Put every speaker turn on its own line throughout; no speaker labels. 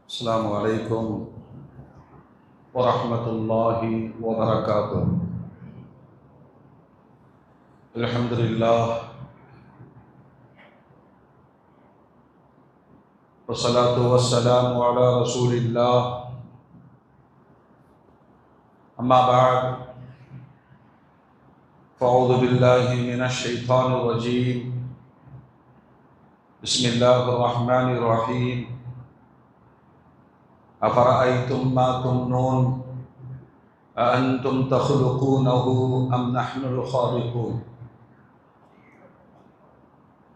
السلام عليكم ورحمة الله وبركاته. الحمد لله والصلاة والسلام على رسول الله. أما بعد فأعوذ بالله من الشيطان الرجيم. بسم الله الرحمن الرحيم. أفرأيتم ما تمنون أأنتم تخلقونه أم نحن الخالقون.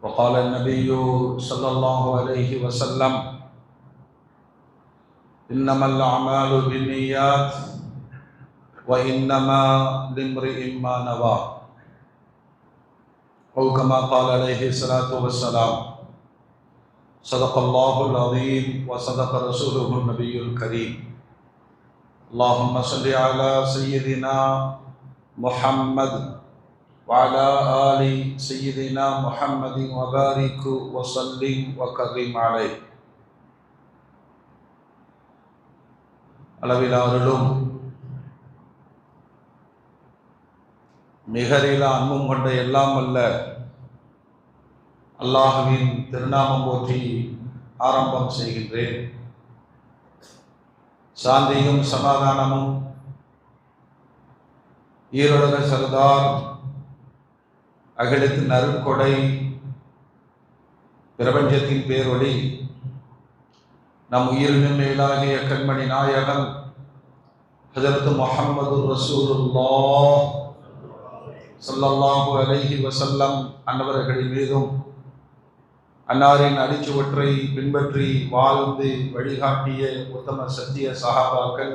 وقال النبي صلى الله عليه وسلم إنما الأعمال بالنيات وإنما لامرئ ما نوى، أو كما قال عليه الصلاة والسلام. صدق الله العظيم وصدق رسوله النبي الكريم. اللهم صل على سيدنا محمد وعلى آل سيدنا محمد وبارك وسلم وكرم عليه. அளவிலா அருளும் மிகரிலா அன்பும் கொண்ட எல்லாம் வல்ல அல்லாஹ்வின் திருநாமம் போற்றி ஆரம்பம் செய்கின்றேன். சாந்தியும் சமாதானமும் ஈரோட சர்தார் அகிலத்தின் அருட்கொடை பிரபஞ்சத்தின் பேரொளி நம் உயிரினும் மேலாகிய கண்மணி நாயகன் ஹஜரத் முஹம்மது ரசூலுல்லாஹ் ஸல்லல்லாஹு அலைஹி வஸல்லம் அன்னவர்களின் மீதும் அன்னாரின் அடிச்சுவற்றை பின்பற்றி வாழ்ந்து வழிகாட்டிய உத்தம சத்திய சஹாபாக்கள்,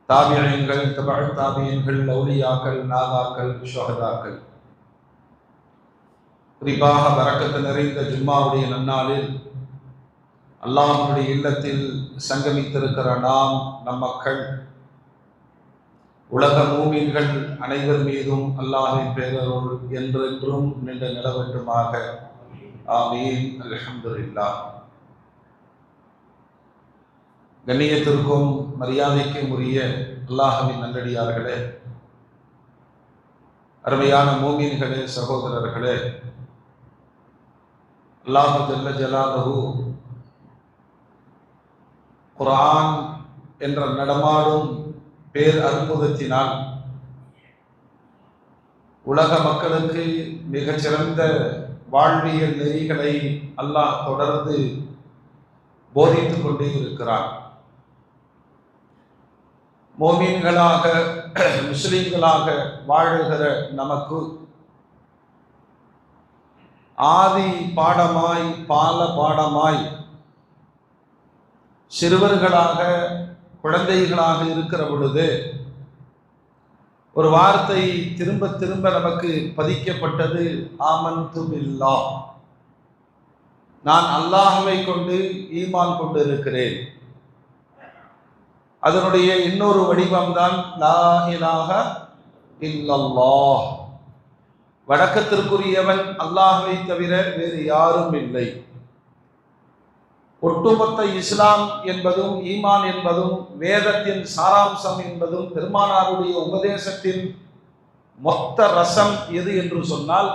தாபியீன்கள், தபஅ தாபியீன்கள், அவுலியாக்கள், நாதாக்கள், ஷுஹதாக்கள், குறிப்பாக பரக்கத்து நிறைந்த ஜும்மாவுடைய நன்னாளில் அல்லாஹ்வுடைய இல்லத்தில் சங்கமித்திருக்கிற நாம், நம் மக்கள், உலக மூமின்கள் அனைவர் மீதும் அல்லாஹ்வின் பேரருள் என்றென்றும் நின்று நிலவட்டுமாக. ஆமீன். அல்ஹம்துலில்லாஹ். கண்ணியத்திற்கும் மரியாதைக்கும் உரிய அல்லாஹ்வின் நல்லடியார்களே, அருமையான மூமின்களே, சகோதரர்களே, அல்லாஹ் ஜல்ல ஜலாலுஹு குர்ஆன் என்ற நடமாடும் பேர் அற்புதத்தினால் உலக மக்களுக்கு மிகச்சிறந்த வாழ்வியல் நெறிகளை அல்லாஹ் தொடர்ந்து போதித்துக் கொண்டே இருக்கிறார். மோமீன்களாக முஸ்லிம்களாக வாழுகிற நமக்கு ஆதி பாடமாய் பால பாடமாய் சிறுவர்களாக குழந்தைகளாக இருக்கிற பொழுது ஒரு வார்த்தை திரும்ப திரும்ப நமக்கு பதிக்கப்பட்டது, ஆமன்து பில்லாஹ், நான் அல்லாஹ்வை கொண்டு ஈமான் கொண்டு இருக்கிறேன். அதனுடைய இன்னொரு வடிவம்தான் லா இலாஹ இல்லல்லாஹ், வணக்கத்திற்குரியவன் அல்லாஹ்வை தவிர வேறு யாரும் இல்லை. ஒட்டுமொத்த இஸ்லாம் என்பதும் ஈமான் என்பதும் வேதத்தின் சாராம்சம் என்பதும் பெருமானாருடைய உபதேசத்தின் மொத்த ரசம் எது என்று சொன்னால்,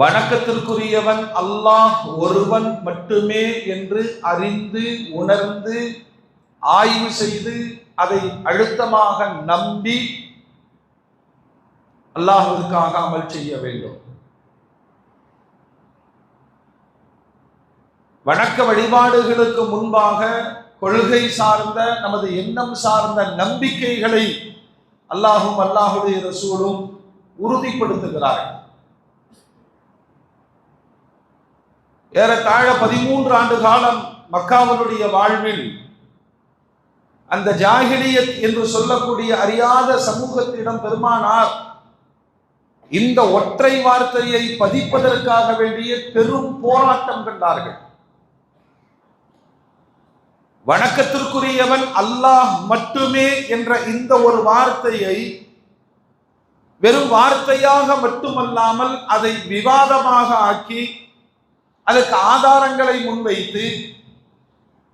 வணக்கத்திற்குரியவன் அல்லாஹ் ஒருவன் மட்டுமே என்று அறிந்து உணர்ந்து ஆய்வு செய்து அதை அழுத்தமாக நம்பி அல்லாஹ்விற்காக அமல் செய்ய வேண்டும். வணக்க வழிபாடுகளுக்கு முன்பாக கொள்கை சார்ந்த நமது எண்ணம் சார்ந்த நம்பிக்கைகளை அல்லாஹும் அல்லாஹுடைய ரசூலும் உறுதிப்படுத்துகிறார்கள். ஏறத்தாழ 13 ஆண்டு காலம் மக்காவினுடைய வாழ்வில் அந்த ஜாஹிலியத் என்று சொல்லக்கூடிய அறியாத சமூகத்திடம் பெருமானார் இந்த ஒற்றை வார்த்தையை பதிப்பதற்காக வேண்டிய பெரும் போராட்டம் கண்டார்கள். வணக்கத்திற்குரியவன் அல்லாஹ் மட்டுமே என்ற இந்த ஒரு வார்த்தையை வெறும் வார்த்தையாக மட்டுமல்லாமல் அதை விவாதமாக ஆக்கி அதற்கு ஆதாரங்களை முன்வைத்து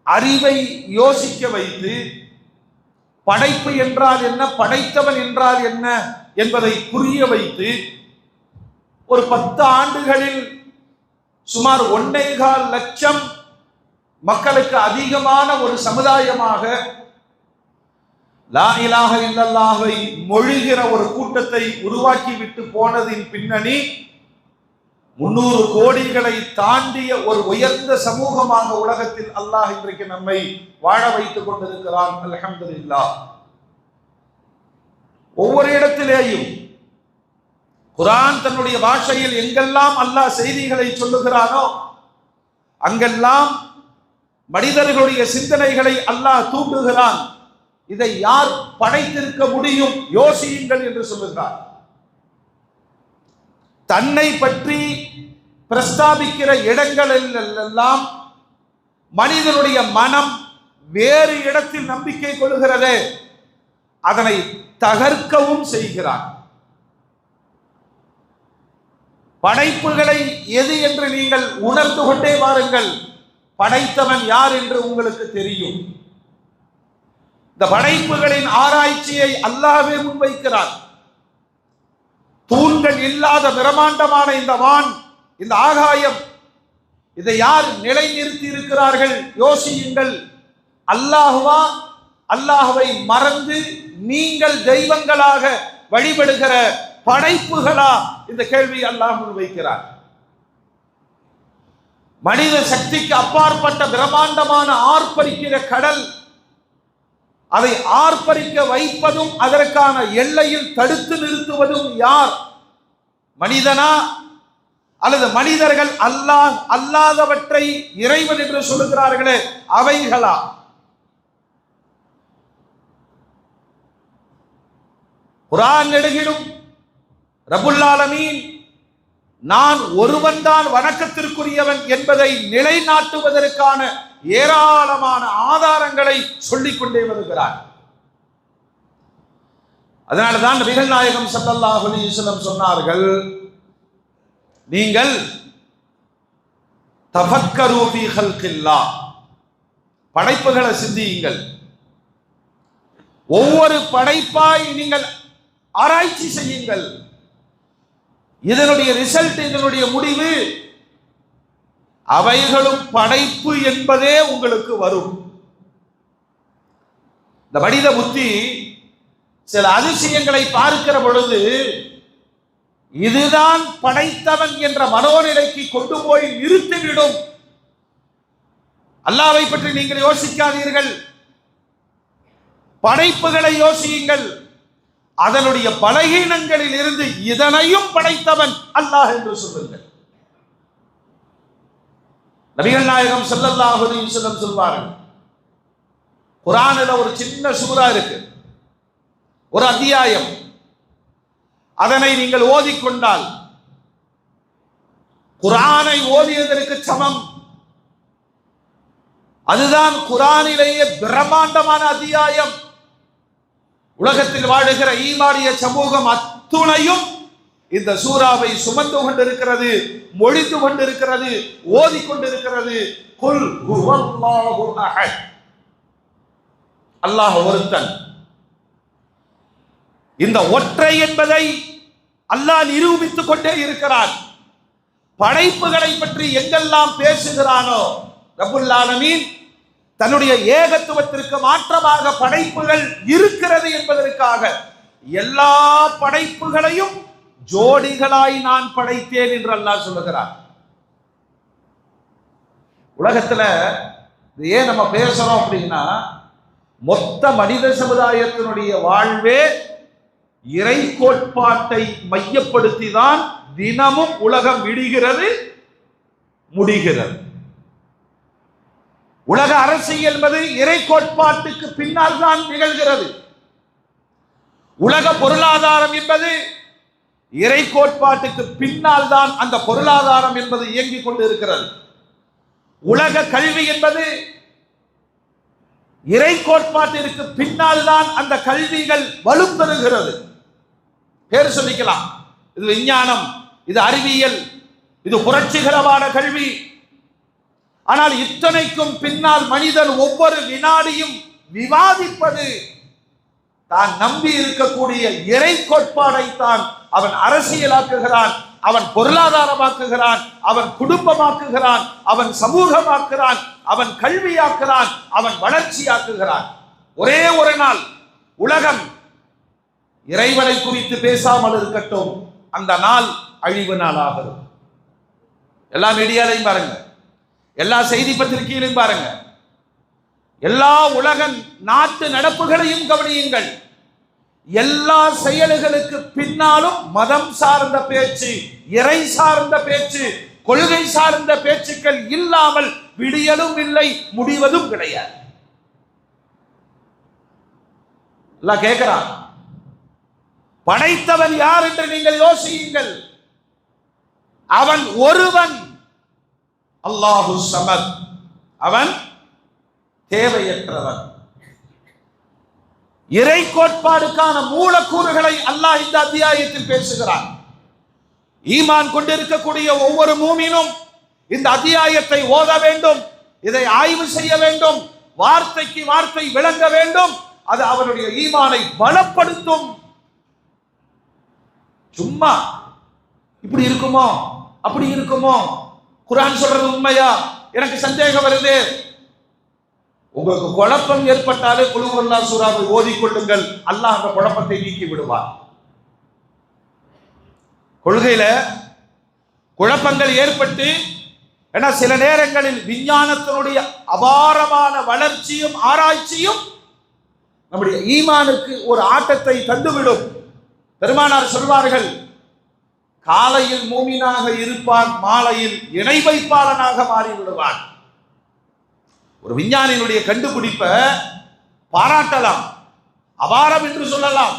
அறிவை யோசிக்க வைத்து படைப்பு என்றால் என்ன, படைத்தவன் என்றால் என்ன என்பதை புரிய வைத்து ஒரு 10 ஆண்டுகளில் சுமார் 1.25 லட்சம் மக்களுக்கு அதிகமான ஒரு சமுதாயமாக லா இலாஹ இல்லல்லாஹை மொழிகிற ஒரு கூட்டத்தை உருவாக்கி விட்டு போனதின் பின்னணி 300 கோடிகளை தாண்டிய ஒரு உயர்ந்த சமூகமாக உலகத்தில் அல்லாஹ் இன்றைக்கு நம்மை வாழ வைத்துக் கொண்டிருக்கிறான். அல்ஹம்துலில்லாஹ். ஒவ்வொரு இடத்திலேயும் குர்ஆன் தன்னுடைய பாஷையில் எங்கெல்லாம் அல்லாஹ் செய்திகளை சொல்லுகிறானோ அங்கெல்லாம் மனிதர்களுடைய சிந்தனைகளை அல்லாஹ் தூண்டுகிறான். இதை யார் படைத்திருக்க முடியும், யோசியுங்கள் என்று சொல்லுகிறார். தன்னை பற்றி பிரஸ்தாபிக்கிற இடங்களில் எல்லாம் மனிதனுடைய மனம் வேறு இடத்தில் நம்பிக்கை கொள்கிறதே, அதனை தகர்க்கவும் செய்கிறான். படைப்புகளை எது என்று நீங்கள் உணர்ந்து கொண்டே வாருங்கள், படைத்தவன் யார் என்று உங்களுக்கு தெரியும். இந்த படைப்புகளின் ஆராய்ச்சியை அல்லாஹ்வே முன்வைக்கிறார். தூண்கள் இல்லாத பிரம்மாண்டமான இந்த வான், இந்த ஆகாயம், இதை யார் நிலைநிறுத்தி இருக்கிறார்கள்? யோசியுங்கள். அல்லாஹுவா? அல்லாஹுவை மறந்து நீங்கள் தெய்வங்களாக வழிபடுகிற படைப்புகளா? இந்த கேள்வி அல்லாஹ் முன்வைக்கிறார். மனித சக்திக்கு அப்பாற்பட்ட பிரம்மாண்டமான ஆர்ப்பரிக்கிற கடல், அதை ஆர்ப்பரிக்க வைப்பதும் அதற்கான எல்லையில் தடுத்து நிறுத்துவதும் யார்? மனிதனா அல்லது மனிதர்கள் அல்லாஹ் அல்லாதவற்றை இறைவன் என்று சொல்லுகிறார்களே அவைகளா? குர்ஆன் நெடுகிலும் ரப்புல் ஆலமீன் நான் ஒருவன் தான் வணக்கத்திற்குரியவன் என்பதை நிலைநாட்டுவதற்கான ஏராளமான ஆதாரங்களை சொல்லிக் கொண்டே வருகிறார். அதனால்தான் நபிகள் நாயகம் ஸல்லல்லாஹு அலைஹி வஸல்லம் சொன்னார்கள், நீங்கள் தஃபக்கரு ஃபீ ஹல்கில்லாஹ், படைப்புகளை சிந்தியுங்கள். ஒவ்வொரு படைப்பாய் நீங்கள் ஆராய்ச்சி செய்யுங்கள். இதனுடைய ரிசல்ட், இதனுடைய முடிவு, அவைகளும் படைப்பு என்பதே உங்களுக்கு வரும். இந்த மனித புத்தி சில அதிசயங்களை பார்க்கிற பொழுது இதுதான் படைத்தவன் என்ற மனோநிலைக்கு கொண்டு போய் நிறுத்திவிடும். அல்லாஹ்வை பற்றி நீங்கள் யோசிக்காதீர்கள், படைப்புகளை யோசியுங்கள். அதனுடைய பலகீனங்களில் இருந்து இதனையும் படைத்தவன் அல்லாஹ் என்று சொல்லுங்கள். நபிகள் நாயகம் ஸல்லல்லாஹு அலைஹி வஸல்லம் சொல்வார்கள், குர்ஆனில் ஒரு சின்ன சூரா இருக்கு, ஒரு அத்தியாயம், அதனை நீங்கள் ஓதிக்கொண்டால் குர்ஆனை ஓதியதற்கு சமம். அதுதான் குர்ஆனிலேயே பிரம்மாண்டமான அத்தியாயம். உலகத்தில் வாழுகிற ஈமானிய சமூகம் அத்துணையும் இந்த சூறாவை சுமந்து கொண்டிருக்கிறது, மொழிந்து கொண்டிருக்கிறது, ஓதிக்கொண்டிருக்கிறது. குல் ஹுவல்லாஹு அஹத், அல்லாஹ் ஒருத்தன். இந்த ஒற்றை என்பதை அல்லாஹ் நிரூபித்துக் கொண்டே இருக்கிறான். படைப்புகளை பற்றி எங்கெல்லாம் பேசுகிறானோ ரப்புல் ஆலமீன் தன்னுடைய ஏகத்துவத்திற்கு மாற்றமாக படைப்புகள் இருக்கிறது என்பதற்காக எல்லா படைப்புகளையும் ஜோடிகளாய் நான் படைத்தேன் என்று அல்லாஹ் சொல்லுகிறார். உலகத்துல ஏன் நம்ம பேசுறோம் அப்படின்னா, மொத்த மனித சமுதாயத்தினுடைய வாழ்வே இறை கோட்பாட்டை மையப்படுத்தி தான் தினமும் உலகம் விடுகிறது, முடிகிறது. உலக அரசியல் என்பது இறை கோட்பாட்டுக்கு பின்னால் தான் நிகழ்கிறது. உலக பொருளாதாரம் என்பது இறை கோட்பாட்டுக்கு பின்னால் தான் அந்த பொருளாதாரம் என்பது இயங்கிக் கொண்டு இருக்கிறது. உலக கல்வி என்பது இறை கோட்பாட்டிற்கு பின்னால் தான் அந்த கல்விகள் வலுப்பெறுகிறது. பேர் சொல்லிக்கலாம், இது விஞ்ஞானம், இது அறிவியல், இது புரட்சிகரமான கல்வி. ஆனால் இத்தனைக்கும் பின்னால் மனிதன் ஒவ்வொரு வினாடியும் விவாதிப்பது தான் நம்பி இருக்கக்கூடிய இறை கோட்பாடை தான் அவன் அரசியலாக்குகிறான், அவன் பொருளாதாரமாக்குகிறான், அவன் குடும்பமாக்குகிறான், அவன் சமூகமாக்குகிறான், அவன் கல்வியாக்குகிறான், அவன் வளர்ச்சியாக்குகிறான். ஒரே ஒரு நாள் உலகம் இறைவனை குறித்து பேசாமல் இருக்கட்டும், அந்த நாள் அழிவு நாளாக இருக்கும். எல்லா மீடியாலையும் பாருங்க, எல்லா செய்தி பத்திரிகையிலையும் பாருங்க, எல்லா உலக நாட்டு நடப்புகளையும் கவனியுங்கள். எல்லா செயல்களுக்கு பின்னாலும் மதம் சார்ந்த பேச்சு, இறை சார்ந்த பேச்சு, கொள்கை சார்ந்த பேச்சுக்கள் இல்லாமல் விடியலும் இல்லை, முடிவதும் கிடையாது. எல்லாம் கேட்கிறான், படைத்தவன் யார் என்று நீங்கள் யோசியுங்கள். அவன் ஒருவன், அல்லாஹு ஸமத், அவன் தேவையற்றவன். இறை கோட்பாடுக்கான மூலக்கூறுகளை அல்லாஹ் இந்த அத்தியாயத்தில் பேசுகிறான். ஈமான் கொண்டிருக்கக்கூடிய ஒவ்வொரு மூமினும் இந்த அத்தியாயத்தை ஓத வேண்டும், இதை ஆய்வு செய்ய வேண்டும், வார்த்தைக்கு வார்த்தை விளங்க வேண்டும். அது அவருடைய ஈமானை பலப்படுத்தும். சும்மா இப்படி இருக்குமோ அப்படி இருக்குமோ, குர்ஆன் சொல்றது உண்மையா, எனக்கு சந்தேகம் வருது. உங்களுக்கு குழப்பம் ஏற்பட்டாலே குல் ஹுவல்லாஹ் சூராவை ஓதிக்கொள்ளுங்கள், அல்லாஹ் அந்த குழப்பத்தை நீக்கி விடுவார். கொள்கையில குழப்பங்கள் ஏற்பட்டு, ஏன்னா சில நேரங்களில் விஞ்ஞானத்தினுடைய அபாரமான வளர்ச்சியும் ஆராய்ச்சியும் நம்முடைய ஈமானுக்கு ஒரு ஆட்டத்தை தந்துவிடும். பெருமானார் சொல்வார்கள், காலையில் மூமினாக இருப்பான், மாலையில் இணை வைப்பாளனாக மாறிவிடுவான். ஒரு விஞ்ஞானியினுடைய கண்டுபிடிப்பை பாராட்டலாம், அபாரம் என்று சொல்லலாம்,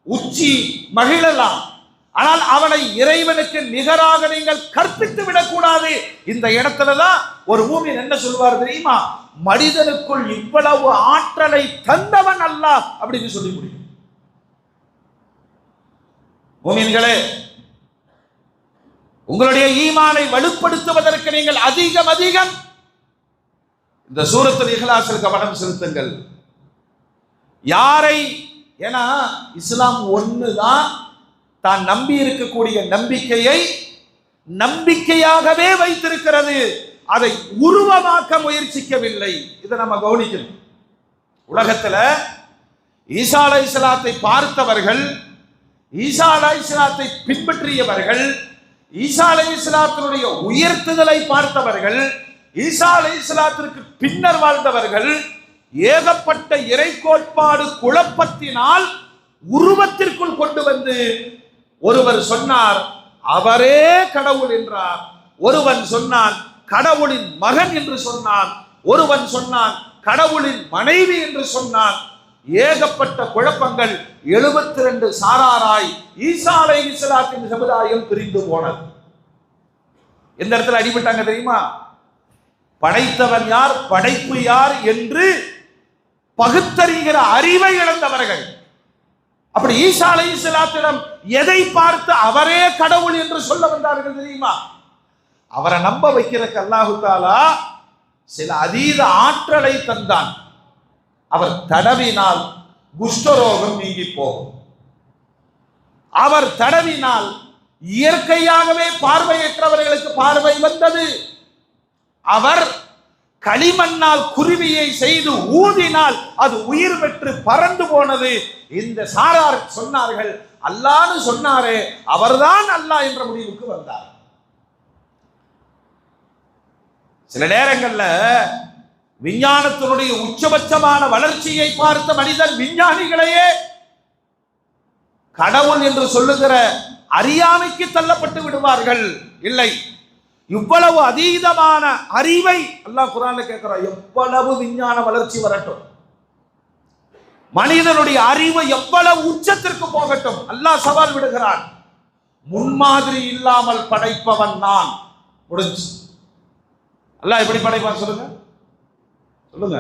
உச்சி மகிழலாம். ஆனால் அவனை இறைவனுக்கு நிகராக நீங்கள் கற்பித்து விடக்கூடாது. இந்த இடத்துலதான் ஒரு மூமின் என்ன சொல்வார் தெரியுமா, மனிதனுக்குள் இவ்வளவு ஆற்றலை தந்தவன் அல்லாஹ் அப்படின்னு சொல்லி முடியும். மூமின்களே, உங்களுடைய ஈமானை வலுப்படுத்துவதற்கு நீங்கள் அதிகம் அதிகம் இந்த சூரத்துல் இக்லாஸில் கவனம் செலுத்துங்கள். யாரை, ஏன்னா இஸ்லாம் ஒண்ணுதான் தான் நம்பி இருக்கக்கூடிய நம்பிக்கையை நம்பிக்கையாகவே வைத்திருக்கிறது, அதை உருவமாக்க முயற்சிக்கவில்லை. இதை நம்ம கவனிக்கணும். உலகத்துல ஈசா அலைஹிஸ்ஸலாத்தை பார்த்தவர்கள், ஈசா அலைஹிஸ்ஸலாத்தை பின்பற்றியவர்கள், ஈசா அலைஹிஸ்ஸலாத்தினுடைய உயர்த்துதலை பார்த்தவர்கள், ஈசா அலைஹிஸ்ஸலாத்திற்கு பின்னர் வாழ்ந்தவர்கள் ஏகப்பட்ட இறை கோட்பாடு குழப்பத்தினால் உருவத்திற்குள் கொண்டு வந்து, ஒருவர் சொன்னார் அவரே கடவுள் என்றார், ஒருவன் சொன்னான் கடவுளின் மகன் என்று சொன்னான், ஒருவன் சொன்னான் கடவுளின் மனைவி என்று சொன்னான். ஏகப்பட்ட குழப்பங்கள், 72 சாராராய் ஈசா அலைஹிஸ்ஸலாத்தின் சமுதாயம் பிரிந்து போனது. எந்த இடத்துல அடிபட்டாங்க தெரியுமா? படைத்தவன் யார், படைப்பு யார் என்று பகுத்தறிகிற அறிவை இழந்தவர்கள். அப்படி ஈசா அலைஹிஸ்ஸலாத்திடம் எதை பார்த்து அவரே கடவுள் என்று சொல்ல வந்தார்கள் தெரியுமா? அவரை நம்ப வைக்கிறதுக்கு அல்லாஹு தஆலா சில அதீத ஆற்றலை தந்தான். அவர் தடவினால் குஷ்டரோகம் நீங்கி போகும். அவர் தடவினால் இயற்கையாகவே பார்வையற்றவர்களுக்கு பார்வை வந்தது. அவர் களிமண்ணால் குருவியை செய்து ஊதினால் அது உயிர் பெற்று பறந்து போனது. இந்த சாரார் சொன்னார்கள், அல்லாஹ்னு சொன்னாரே அவர்தான் அல்லாஹ் என்ற முடிவுக்கு வந்தார். சில நேரங்கள்ல விஞ்ஞானத்தினுடைய உச்சபட்சமான வளர்ச்சியை பார்த்த மனிதன் விஞ்ஞானிகளையே கடவுள் என்று சொல்லுகிற அறியாமைக்கு தள்ளப்பட்டு விடுவார்கள். இல்லை, இவ்வளவு அதீதமான அறிவை அல்லாஹ் குர்ஆன்ல கேட்கிறான், எவ்வளவு விஞ்ஞான வளர்ச்சி வரட்டும், மனிதனுடைய அறிவு எவ்வளவு உச்சத்திற்கு போகட்டும், அல்லாஹ் சவால் விடுகிறான். முன்மாதிரி இல்லாமல் படைப்பவன் நான். முடிஞ்சு. அல்லாஹ் எப்படி படைப்பான் சொல்லுங்க, சொல்லுங்க.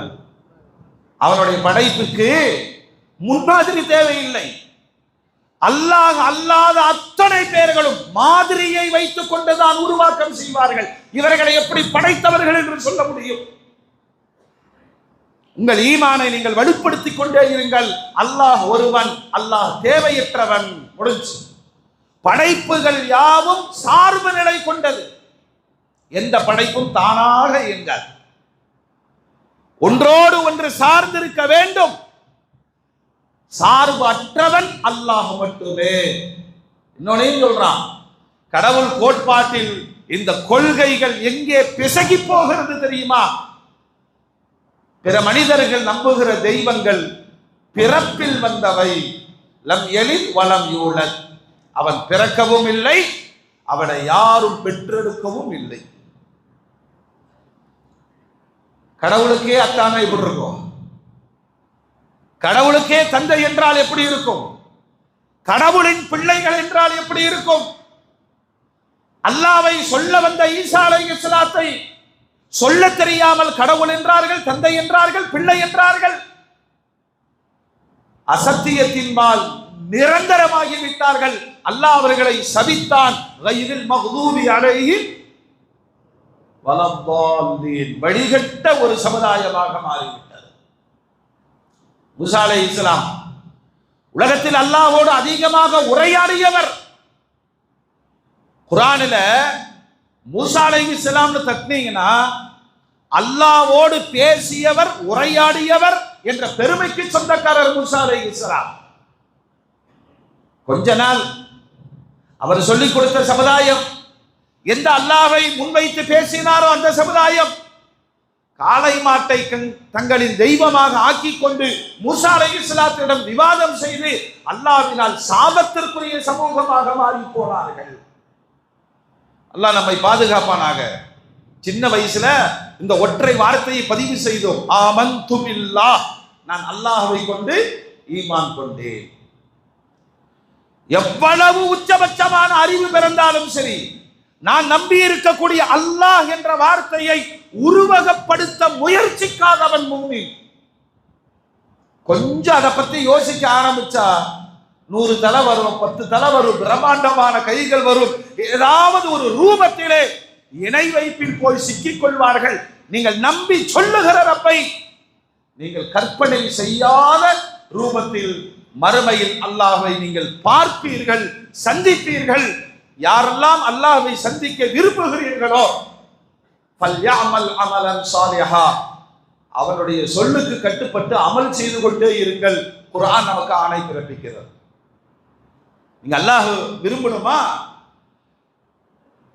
அவனுடைய படைப்புக்கு முன்மாதிரி தேவையில்லை. அல்லாஹ் அல்லாத அத்தனை பேர்களும் மாதிரியை வைத்துக் கொண்டுதான் உருவாக்கம் செய்வார்கள். இவர்களை எப்படி படைத்தவர்கள் என்று சொல்ல முடியும்? உங்கள் ஈமானை நீங்கள் வலுப்படுத்திக் கொண்டே இருங்கள். அல்லாஹ் ஒருவன், அல்லாஹ் தேவையற்றவன். முடிஞ்சு. படைப்புகள் யாவும் சார்பு நிலை கொண்டது. எந்த படைப்பும் தானாக இயங்காது, ஒன்றோடு ஒன்று சார்ந்திருக்க வேண்டும். சார்பு அற்றவன் அல்லாஹ் மட்டுமே. இன்னொன்னையும் சொல்றான், கடவுள் கோட்பாட்டில் இந்த கொள்கைகள் எங்கே பிசகி போகிறது தெரியுமா? பிற மனிதர்கள் நம்புகிற தெய்வங்கள் பிறப்பில் வந்தவை. லம் எலித் வலம் யூலத். அவன் பிறக்கவும் இல்லை, அவனை யாரும் பெற்றெடுக்கவும் இல்லை. கடவுளுக்கே அத்தானா எப்படி இருக்கும்? கடவுளுக்கே தந்தை என்றால் எப்படி இருக்கும்? கடவுளின் பிள்ளைகள் என்றால் எப்படி இருக்கும்? அல்லாவை சொல்ல வந்த ஈசா அலைஹிஸ்ஸலாத்தை சொல்ல தெரியாமல் கடவுள் என்றார்கள், தந்தை என்றார்கள், பிள்ளை என்றார்கள். அசத்தியத்தின்பால் நிரந்தரமாகி விட்டார்கள். அல்லாஹ் அவர்களை சபித்தான். கைரில் மக்தூபி அலைஹிம் வலத்தால்லீன். வழிகட்ட ஒரு சமுதாயமாக மாறிவிட்டது. மூசா அலைஹிஸ்ஸலாம் உலகத்தில் அல்லாஹ்வோடு அதிகமாக உரையாடியவர். குர்ஆனில் மூசா அலைஹிஸ்ஸலாம்னு தட்டினீங்கன்னா அல்லாஹ்வோடு பேசியவர், உரையாடியவர் என்ற பெருமைக்கு சொந்தக்காரர் மூசா அலைஹிஸ்ஸலாம். கொஞ்ச நாள் அவர் சொல்லிக் கொடுத்த சமுதாயம், எந்த அல்லாஹ்வை முன்வைத்து பேசினாரோ அந்த சமுதாயம் காளை மாட்டை தங்களின் தெய்வமாக ஆக்கிக் கொண்டு மூசா அலைஹிஸ்ஸலாத்திடம் விவாதம் செய்து அல்லாஹ்வினால் சாபத்திற்குரிய சமூகமாக மாறி போனார்கள். அல்லாஹ் நம்மை பாதுகாப்பானாக. சின்ன வயசுல இந்த ஒற்றை வார்த்தையை பதிவு செய்தோம், ஆமன்து பில்லாஹ், நான் அல்லாஹ்வை கொண்டு ஈமான் கொண்டேன். எவ்வளவு உச்சபட்சமான அறிவு பிறந்தாலும் சரி, நான் நம்பி இருக்கக்கூடிய அல்லாஹ் என்ற வார்த்தையை உருவகப்படுத்த முயற்சிக்காதவன் முஃமின். கொஞ்சம் அதை பத்தி யோசிக்க ஆரம்பிச்சா 100 தலை வரும், 10 தலை வரும், பிரம்மாண்டமான கைகள் வரும், ஏதாவது ஒரு ரூபத்திலே இணை வைப்பில் போய் சிக்கிக் கொள்வார்கள். நீங்கள் நம்பி சொல்லுகிற ரப்பை நீங்கள் கற்பனை செய்யாத ரூபத்தில் மறுமையில் அல்லாஹ்வை நீங்கள் பார்ப்பீர்கள், சந்திப்பீர்கள். யாரெல்லாம் அல்லாஹ்வை சந்திக்க விரும்புகிறீர்களோ ஃபல்யஅமல் அமலன் சாலிஹா, அவனுடைய சொல்லுக்கு கட்டுப்பட்டு அமல் செய்து கொண்டே இருங்கள். குர்ஆன் நமக்கு ஆணை பிறப்பிக்கிறது. நீங்க அல்லாஹ் விரும்பணுமா,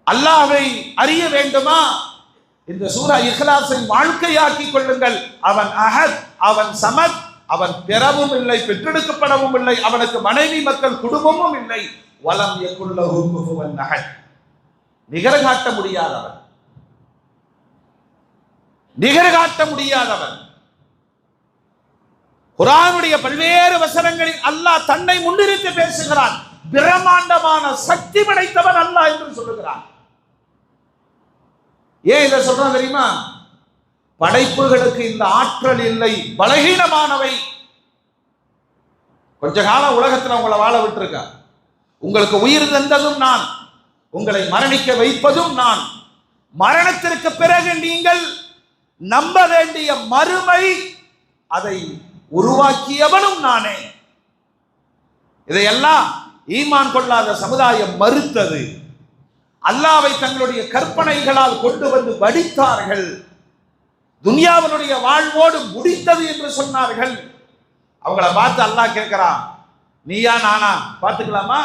அல்லாஹ்வை அறிய வேண்டுமா, இந்த சூரா இக்லாஸை வாழ்க்கையாக்கி கொள்ளுங்கள். அவன் அஹத், அவன் சமத், அவன் பெறவும் இல்லை, பெற்றெடுக்கப்படவும் இல்லை, அவனுக்கு மனைவி மக்கள் குடும்பமும் இல்லை. வலம் யகுல் லஹு குஃபுவன் அஹத், நிகர் காட்ட முடியாதவன், நிகர் காட்ட முடியாதவன். குர்ஆனுடைய பல்வேறு வசனங்களில் அல்லாஹ் தன்னை முன்னிறுத்தி பேசுகிறான். பிரம்மாண்டமான சக்தி படைத்தவன் அல்லாஹ் என்று சொல்லுகிறான். ஏன் இதை சொல்றான் தெரியுமா? படைப்புகளுக்கு இந்த ஆற்றல் இல்லை, பலகீனமானவை. கொஞ்ச காலம் உலகத்தில் உங்களை வாழ விட்டுருக்க, உங்களுக்கு உயிர் தந்ததும் நான், உங்களை மரணிக்க வைப்பதும் நான். மரணத்திற்கு பிறகு நீங்கள் நம்ப வேண்டிய மறுமை, அதை உருவாக்கியவனும் நானே. இதையெல்லாம் ஈமான் கொள்ளாத சமுதாயம் மறுத்தது. அல்லாஹ்வை தங்களுடைய கற்பனைகளால் கொண்டு வந்து வடித்தார்கள். துனியாவினுடைய வாழ்வோடு முடித்தது என்று சொன்னார்கள். அவங்கள பார்த்து அல்லாஹ் கேட்கிறான், நீயா நானா பார்த்துக்கலாமா?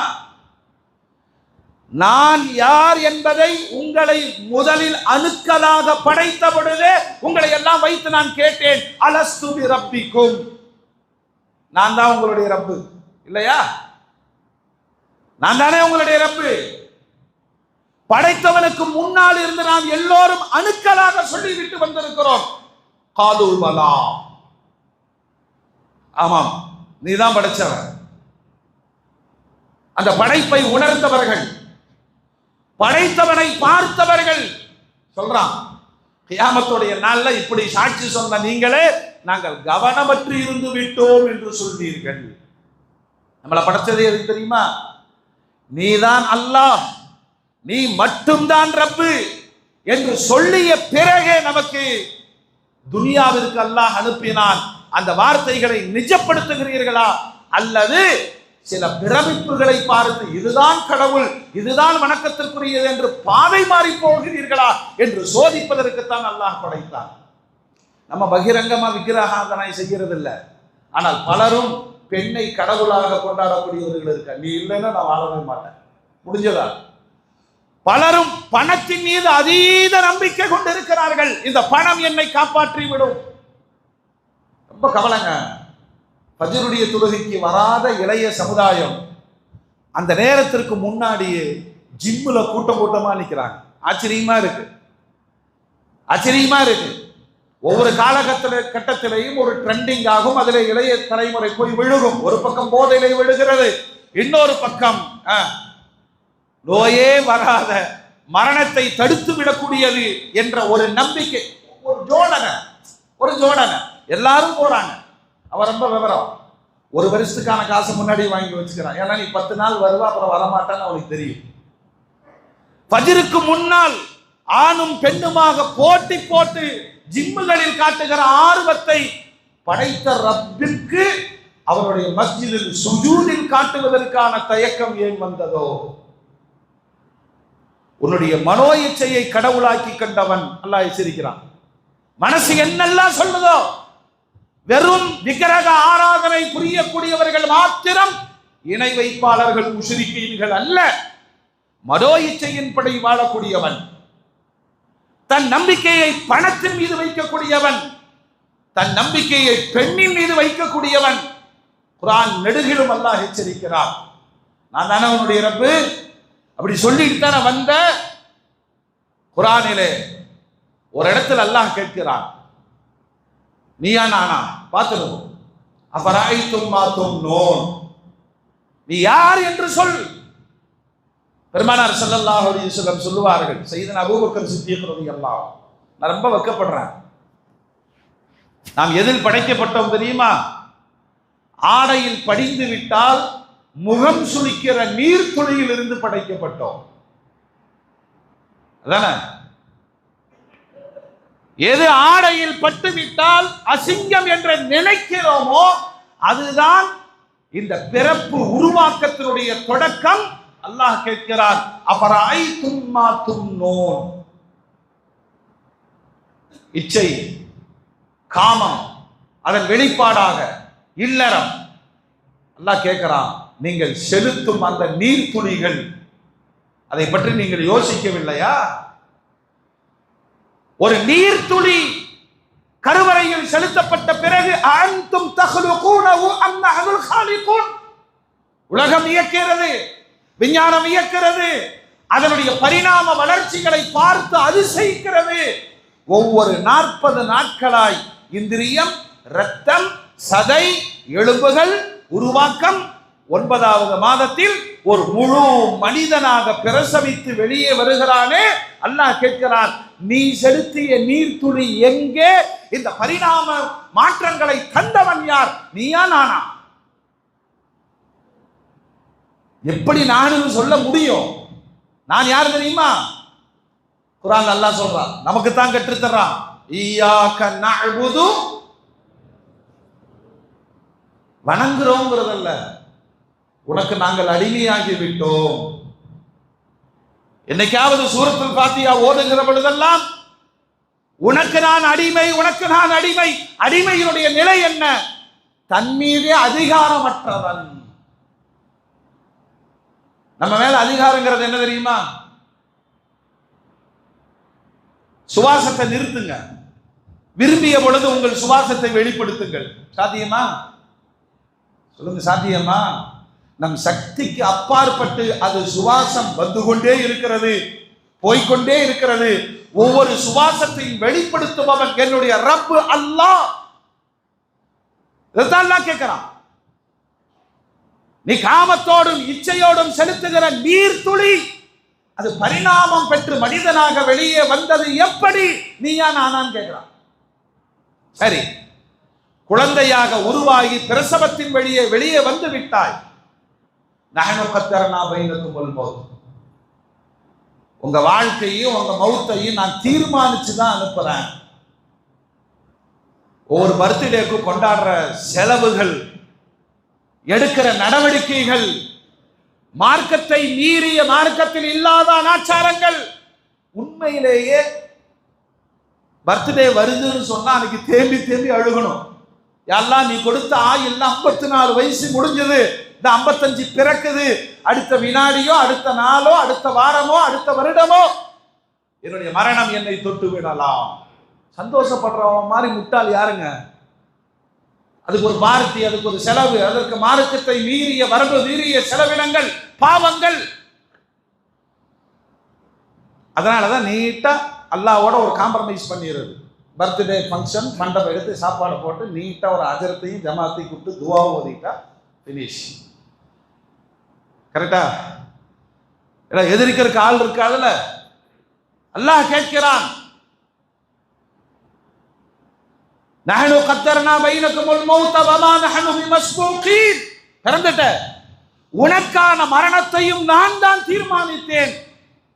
நான் யார் என்பதை உங்களை முதலில் அணுக்களாக படைத்த பொழுதே உங்களை எல்லாம் வைத்து நான் கேட்டேன், அலஸ்து பி ரப்பிக்கும், நான் தான் உங்களுடைய ரப்பு இல்லையா? நான் தானே உங்களுடைய ரப்பு. படைத்தவனுக்கு முன்னால் இருந்து நாம் எல்லோரும் அணுக்களாக சொல்லிவிட்டு வந்திருக்கிறோம். காலு பலா, ஆமாம் நீதான் படைச்சவன். அந்த படைப்பை உணர்ந்தவர்கள், படைத்தவனை பார்த்தவர்கள் சொல்றான், கியாமத்துடைய நாள்ல இப்படி சாட்சி சொன்ன நீங்களே நாங்கள் கவனமற்று இருந்து விட்டோம் என்று சொல்வீர்கள். நம்மளை படைச்சது எதுக்கு தெரியுமா? நீதான் அல்லாஹ், நீ மட்டும்தான் ரப்பு என்று சொல்லிய பிறகே நமக்கு துனியாவிற்கு அல்லாஹ் அனுப்பினான். அந்த வார்த்தைகளை நிஜப்படுத்துகிறீர்களா அல்லது சில பிரமிப்புகளை பார்த்து இதுதான் கடவுள், இதுதான் வணக்கத்திற்குரியது என்று பாதை மாறி போகிறீர்களா என்று சோதிப்பதற்குத்தான் அல்லாஹ் படைத்தான். நம்ம பகிரங்கமா விக்கிரகாதனை செய்கிறது இல்லை. ஆனால் பலரும் பெண்ணை கடவுளாக கொண்டாடக்கூடியவர்கள் இருக்க. நீ இல்லைன்னா நான் வாழவே மாட்டேன், முடிஞ்சதா? பலரும் பணத்தின் மீது அதீத நம்பிக்கை கொண்டிருக்கிறார்கள். இந்த பணம் என்னை காப்பாற்றி விடும். ரொம்ப கவலைங்க. ஃபஜ்ருடைய தொழுகைக்கு வராத இளைய சமுதாயம் அந்த நேரத்திற்கு முன்னாடியே ஜிம்முல கூட்டம் கூட்டமா நிற்கிறாங்க. ஆச்சரியமா இருக்கு, ஆச்சரியமா இருக்கு. ஒவ்வொரு காலகட்டத்திலையும் ஒரு ட்ரெண்டிங் ஆகும். அதுல இளைய தலைமுறை போய் விழுகும். ஒரு பக்கம் போதையிலே விழுகிறது, இன்னொரு பக்கம் நோயே வராத மரணத்தை தடுத்து விடக்கூடியது என்ற ஒரு நம்பிக்கை. ஒரு ஜோடனை எல்லாரும் போறாங்க. அவன் ரொம்ப விவரம். ஒரு வருஷத்துக்கான காசு முன்னாடி வாங்கி வச்சுக்கிறான். ஏன்னா நீ 10 நாள் வருவா, அப்புறம் வரமாட்டான்னு அவனுக்கு தெரியும். ஃபஜ்ருக்கு முன்னால் ஆணும் பெண்ணுமாக போட்டி போட்டு ஜிம்முகளில் காட்டுகிற ஆர்வத்தை படைத்த ரப்பிற்கு அவருடைய மஸ்ஜிதில் சுஜூதில் காட்டுவதற்கான தயக்கம் ஏன் வந்ததோ? உன்னுடைய மனோ இச்சையை கடவுளாக்கி கண்டவன் அல்லாஹ் எச்சரிக்கிறான். மனசு என்னெல்லாம் சொல்லுதோ, வெறும் விக்கிரக ஆராதனை புரியக்கூடியவர்கள் மாத்திரம் இணை வைப்பாளர்கள், முஷ்ரிக்கீன்கள் அல்ல. மனோ இச்சையின்படி வாழக்கூடியவன், தன் நம்பிக்கையை பணத்தின் மீது வைக்கக்கூடியவன், தன் நம்பிக்கையை பெண்ணின் மீது வைக்கக்கூடியவன். குர்ஆன் நெடுகிலும் அல்லாஹ் எச்சரிக்கிறான். நான் தானே உன்னுடைய ரப்பு, அப்படி சொல்லிட்டு தானே வந்த. குர்ஆனிலே ஒரு இடத்துல அல்லாஹ் கேட்கிறான், நீயா நானா பார்த்துருவோம். அஃபராய்தும் மா தும்னூன், நீ யார் என்று சொல். பெருமானார் ஸல்லல்லாஹு அலைஹி வஸல்லம் சொல்லுவார்கள், சையதுனா அபூபக்கர் சித்திக் ரலியல்லாஹு, நான் ரொம்ப வெட்கப்படுறேன். நாம் எதில் படைக்கப்பட்டோம் தெரியுமா? ஆடையில் படிந்து விட்டால் முகம் சுளிக்கிற நீர் துளியில் இருந்து படைக்கப்பட்டோம். அதானே? எது ஆடையில் பட்டு விட்டால் அசிங்கம் என்று நினைக்கிறோமோ அதுதான் இந்த பிறப்பு உருவாக்கத்தினுடைய தொடக்கம். அல்லாஹ் கேட்கிறான், அஃபராய்தும் மா தும்னூன். இச்சை, காமம், அதன் வெளிப்பாடாக இல்லறம். அல்லாஹ் கேட்கிறான், நீங்கள் செலுத்தும் அந்த நீர் துளிகள், அதை பற்றி நீங்கள் யோசிக்கவில்லையா? ஒரு நீர்த்துளி கருவறையில் செலுத்தப்பட்ட பிறகு அன்தும் தஹ்லுகூனஹு அம் நஹ்னுல் காலிகூன். உலகம் இயக்கிறது, விஞ்ஞானம் இயக்கிறது, அதனுடைய பரிணாம வளர்ச்சிகளை பார்த்து அதிசயிக்கிறது. ஒவ்வொரு 40 நாட்களாய் இந்திரியம், இரத்தம், சதை, எலும்புகள் உருவாக்கம். 9வது மாதத்தில் ஒரு முழு மனிதனாக பிரசவித்து வெளியே வருகிறானே. அல்லாஹ் கேட்கிறான், நீ செலுத்திய நீர்த்துளி எங்கே? இந்த பரிணாம மாற்றங்களை கண்டவன் யார்? நீயா நானா? எப்படி நானுன்னு சொல்ல முடியும்? நான் யார் தெரியுமா? குர்ஆன் அல்லாஹ் சொல்றான், நமக்கு தான் கற்றுத் தர்றான். இய்யாக நஅ்புது, வணங்குறோங்கிறதல்ல, உனக்கு நாங்கள் அடிமையாகி விட்டோம். என்னைக்காவது சூரத்துல் ஃபாத்திஹா ஓதுகிற பொழுதெல்லாம் உனக்கு நான் அடிமை, உனக்கு நான் அடிமை. அடிமையினுடைய நிலை என்ன? தன் மீதே அதிகாரமற்றவன். நம்ம மேல அதிகாரங்கிறது என்ன தெரியுமா? சுவாசத்தை நிறுத்துங்க, விரும்பிய பொழுது உங்கள் சுவாசத்தை வெளிப்படுத்துங்கள். சாத்தியமா? சொல்லுங்க, சாத்தியமா? நம் சக்திக்கு அப்பாற்பட்டு அது சுவாசம் வந்து கொண்டே இருக்கிறது, போய்கொண்டே இருக்கிறது. ஒவ்வொரு சுவாசத்தையும் வெளிப்படுத்துபவன் என்னுடைய ரப்பு அல்லாஹ். இதைத்தான் அல்லாஹ் கேட்கிறான். நீ காமத்தோடும் இச்சையோடும் செலுத்துகிற நீர்த்துளி அது பரிணாமம் பெற்று மனிதனாக வெளியே வந்தது எப்படி? நீயா நானான்னு கேட்கிறான். சரி, குழந்தையாக உருவாகி பிரசவத்தின் வெளியே வந்து விட்டாய். நஹ்னு கத்தர்னா பைனக்குமுல் மௌத். உங்க வாழ்க்கையும் உங்க மௌத்தையும் நான் தீர்மானிச்சு தான் அனுப்புறேன். ஒவ்வொரு பர்த்டேக்கு கொண்டாடுற செலவுகள், எடுக்கிற நடவடிக்கைகள், மார்க்கத்தை மீறிய, மார்க்கத்தில் இல்லாத அனாச்சாரங்கள், உண்மையிலேயே பர்த்டே வருதுன்னு சொன்னா அன்னைக்கு தேம்பி தேம்பி அழுகணும். எல்லாம் நீ கொடுத்த ஆயுள் 54 வயசு முடிஞ்சது, இந்த 55 பிறக்குது, அடுத்த வினாடியோ அடுத்த நாளோ அடுத்த வாரமோ அடுத்த வருடமோ என்னுடைய மரணம் என்னை தொட்டு விடலாம். சந்தோஷப்படுறவன் மாதிரி முட்டாள் யாருங்க? அதுக்கு ஒரு பார்ட்டி, அதுக்கு ஒரு செலவு, அதற்கு மார்க்கத்தை மீறிய, வரம்பு மீறிய செலவினங்கள், பாவங்கள். அதனாலதான் நீட்டா அல்லாஹ்வோட ஒரு காம்ப்ரமைஸ் பண்ணிடுறது. பர்த்டே ஃபங்க்ஷன் மண்டபம் எடுத்து சாப்பாடு போட்டு நீட்டா ஒரு அஜரத்தையும் ஜமாத்தையும் கூப்பிட்டு துவாவும் ஓதிட்டா ஃபினிஷ். கரெக்டா? எதிர்க்கிறதுக்கு ஆள் இருக்காதுல்ல. அல்லாஹ் கேட்கிறான், நஹ்னு கத்தர்னா பைனக்குமுல் மௌத வமா நஹ்னு பிமஸ்பூகீன். பிறந்துட்ட உனக்கான மரணத்தையும் நான் தான் தீர்மானித்தேன்.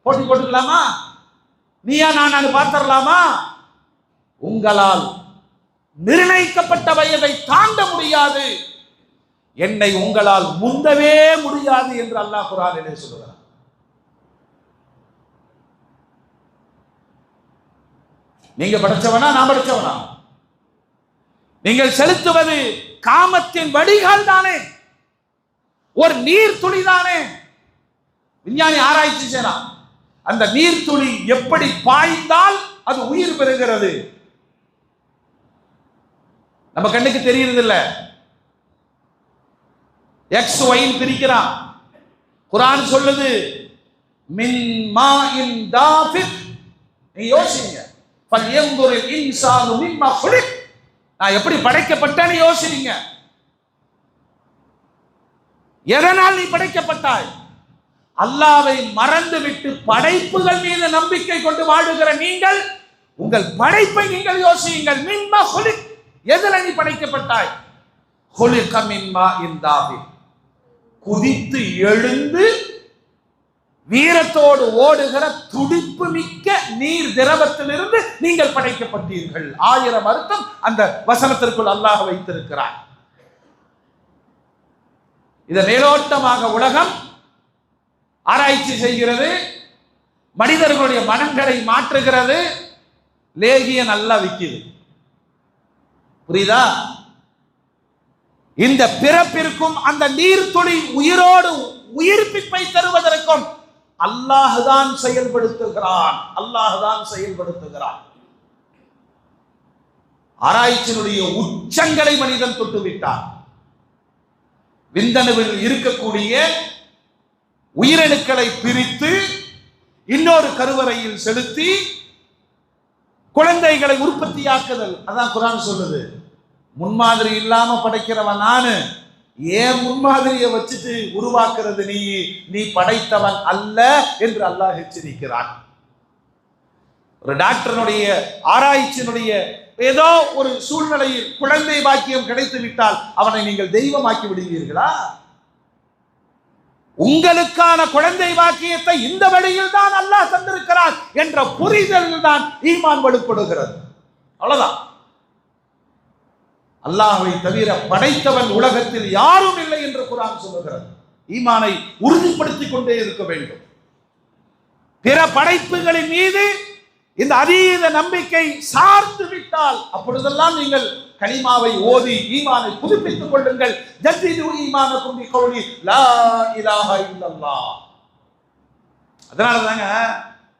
போட்டி போட்டுக்கலாமா? நீயா நான் பார்த்தரலாமா? உங்களால் நிர்ணயிக்கப்பட்ட வயதை தாண்ட முடியாது, என்னை உங்களால் முந்தவே முடியாது என்று அல்லாஹ் குர்ஆனிலே சொல்கிறார். நீங்க படைச்சவனா நான் படைச்சவனா? நீங்கள் செலுத்துவது காமத்தின் வடிகால் தானே, ஒரு நீர் துளி தானே. விஞ்ஞானி ஆராய்ச்சி செய்யலாம், அந்த நீர் துளி எப்படி பாய்ந்தால் அது உயிர் பெறுகிறது. நம்ம கண்ணுக்கு தெரியுறது இல்ல. X wine பிரிக்கிறான். குர்ஆன் சொல்லுது மின் மாஇன் தாஃபிக். நீ யோசிங்க, ஃபல்யன்துரில் இன்சானு மிம்மா குலிக். நான் எப்படி படைக்கப்பட்டேன்னு யோசிங்க. எதனால் நீ படைக்கப்பட்டாய்? அல்லாஹ்வை மறந்துவிட்டு படைப்புகள் மீது நம்பிக்கை கொண்டு வாழுகிற நீங்கள் உங்கள் படைப்பை நீங்கள் யோசியுங்கள். மிம்மா குலிக், எதுல நீ படைக்கப்பட்டாய்? குலிக மிம்மா இன்தாபி, குதித்து எழுந்து வீரத்தோடு ஓடுகிற துடிப்பு மிக்க நீர் திரவத்திலிருந்து நீங்கள் படைக்கப்பட்டீர்கள். 1000 அர்த்தம் அந்த வசனத்திற்குள் அல்லாஹ் வைத்திருக்கிறார். இதை மேலோட்டமாக உலகம் ஆராய்ச்சி செய்கிறது, மனிதர்களுடைய மனங்களை மாற்றுகிறது. லேகிய நல்லா விக்குது, புரியுதா? இந்த பிறப்பிற்கும் அந்த நீர்த்துளி உயிரோடு உயிர்ப்பிப்பை தருவதற்கும் அல்லாஹ்தான் செயல்படுத்துகிறான். அல்லாஹ்தான் செயல்படுத்துகிறான். ஆராய்ச்சியினுடைய உச்சங்களை மனிதன் தொட்டு விட்டான். விந்தணுவில் இருக்கக்கூடிய உயிரணுக்களை பிரித்து இன்னொரு கருவறையில் செலுத்தி குழந்தைகளை உற்பத்தியாக்குதல். அதான் குர்ஆன் சொல்லுது, முன்மாதிரி இல்லாம படைக்கிறவன் நானு, ஏன் முன்மாதிரியை வச்சுட்டு உருவாக்குறது நீ படைத்தவன் அல்ல என்று அல்லாஹ் எச்சரிக்கிறான். ஒரு டாக்டருடைய ஆராய்ச்சியினுடைய ஏதோ ஒரு சூழ்நிலையில் குழந்தை பாக்கியம் கிடைத்து விட்டால் அவனை நீங்கள் தெய்வமாக்கி விடுவீர்களா? உங்களுக்கான குழந்தை பாக்கியத்தை இந்த வழியில் தான் அல்லாஹ் தந்திருக்கிறான் என்ற புரிதலில் தான் ஈமான் வலுப்படுகிறது. அவ்வளவுதான். அல்லாஹ்வை தவிர படைத்தவன் உலகத்தில் யாரும் இல்லை என்று குர்ஆன் சொல்லுகிறது. ஈமானை உறுதிப்படுத்திக் கொண்டே இருக்க வேண்டும். பிற படைப்புகளின் மீது இந்த அதீத நம்பிக்கை சார்ந்து விட்டால் அப்பொழுதெல்லாம் நீங்கள் கலிமாவை ஓதி ஈமானை புதுப்பித்துக் கொள்ளுங்கள். ஜதீது ஈமானக்கும் பிகௌலி லா இலாஹ இல்லல்லாஹ். அதனால தாங்க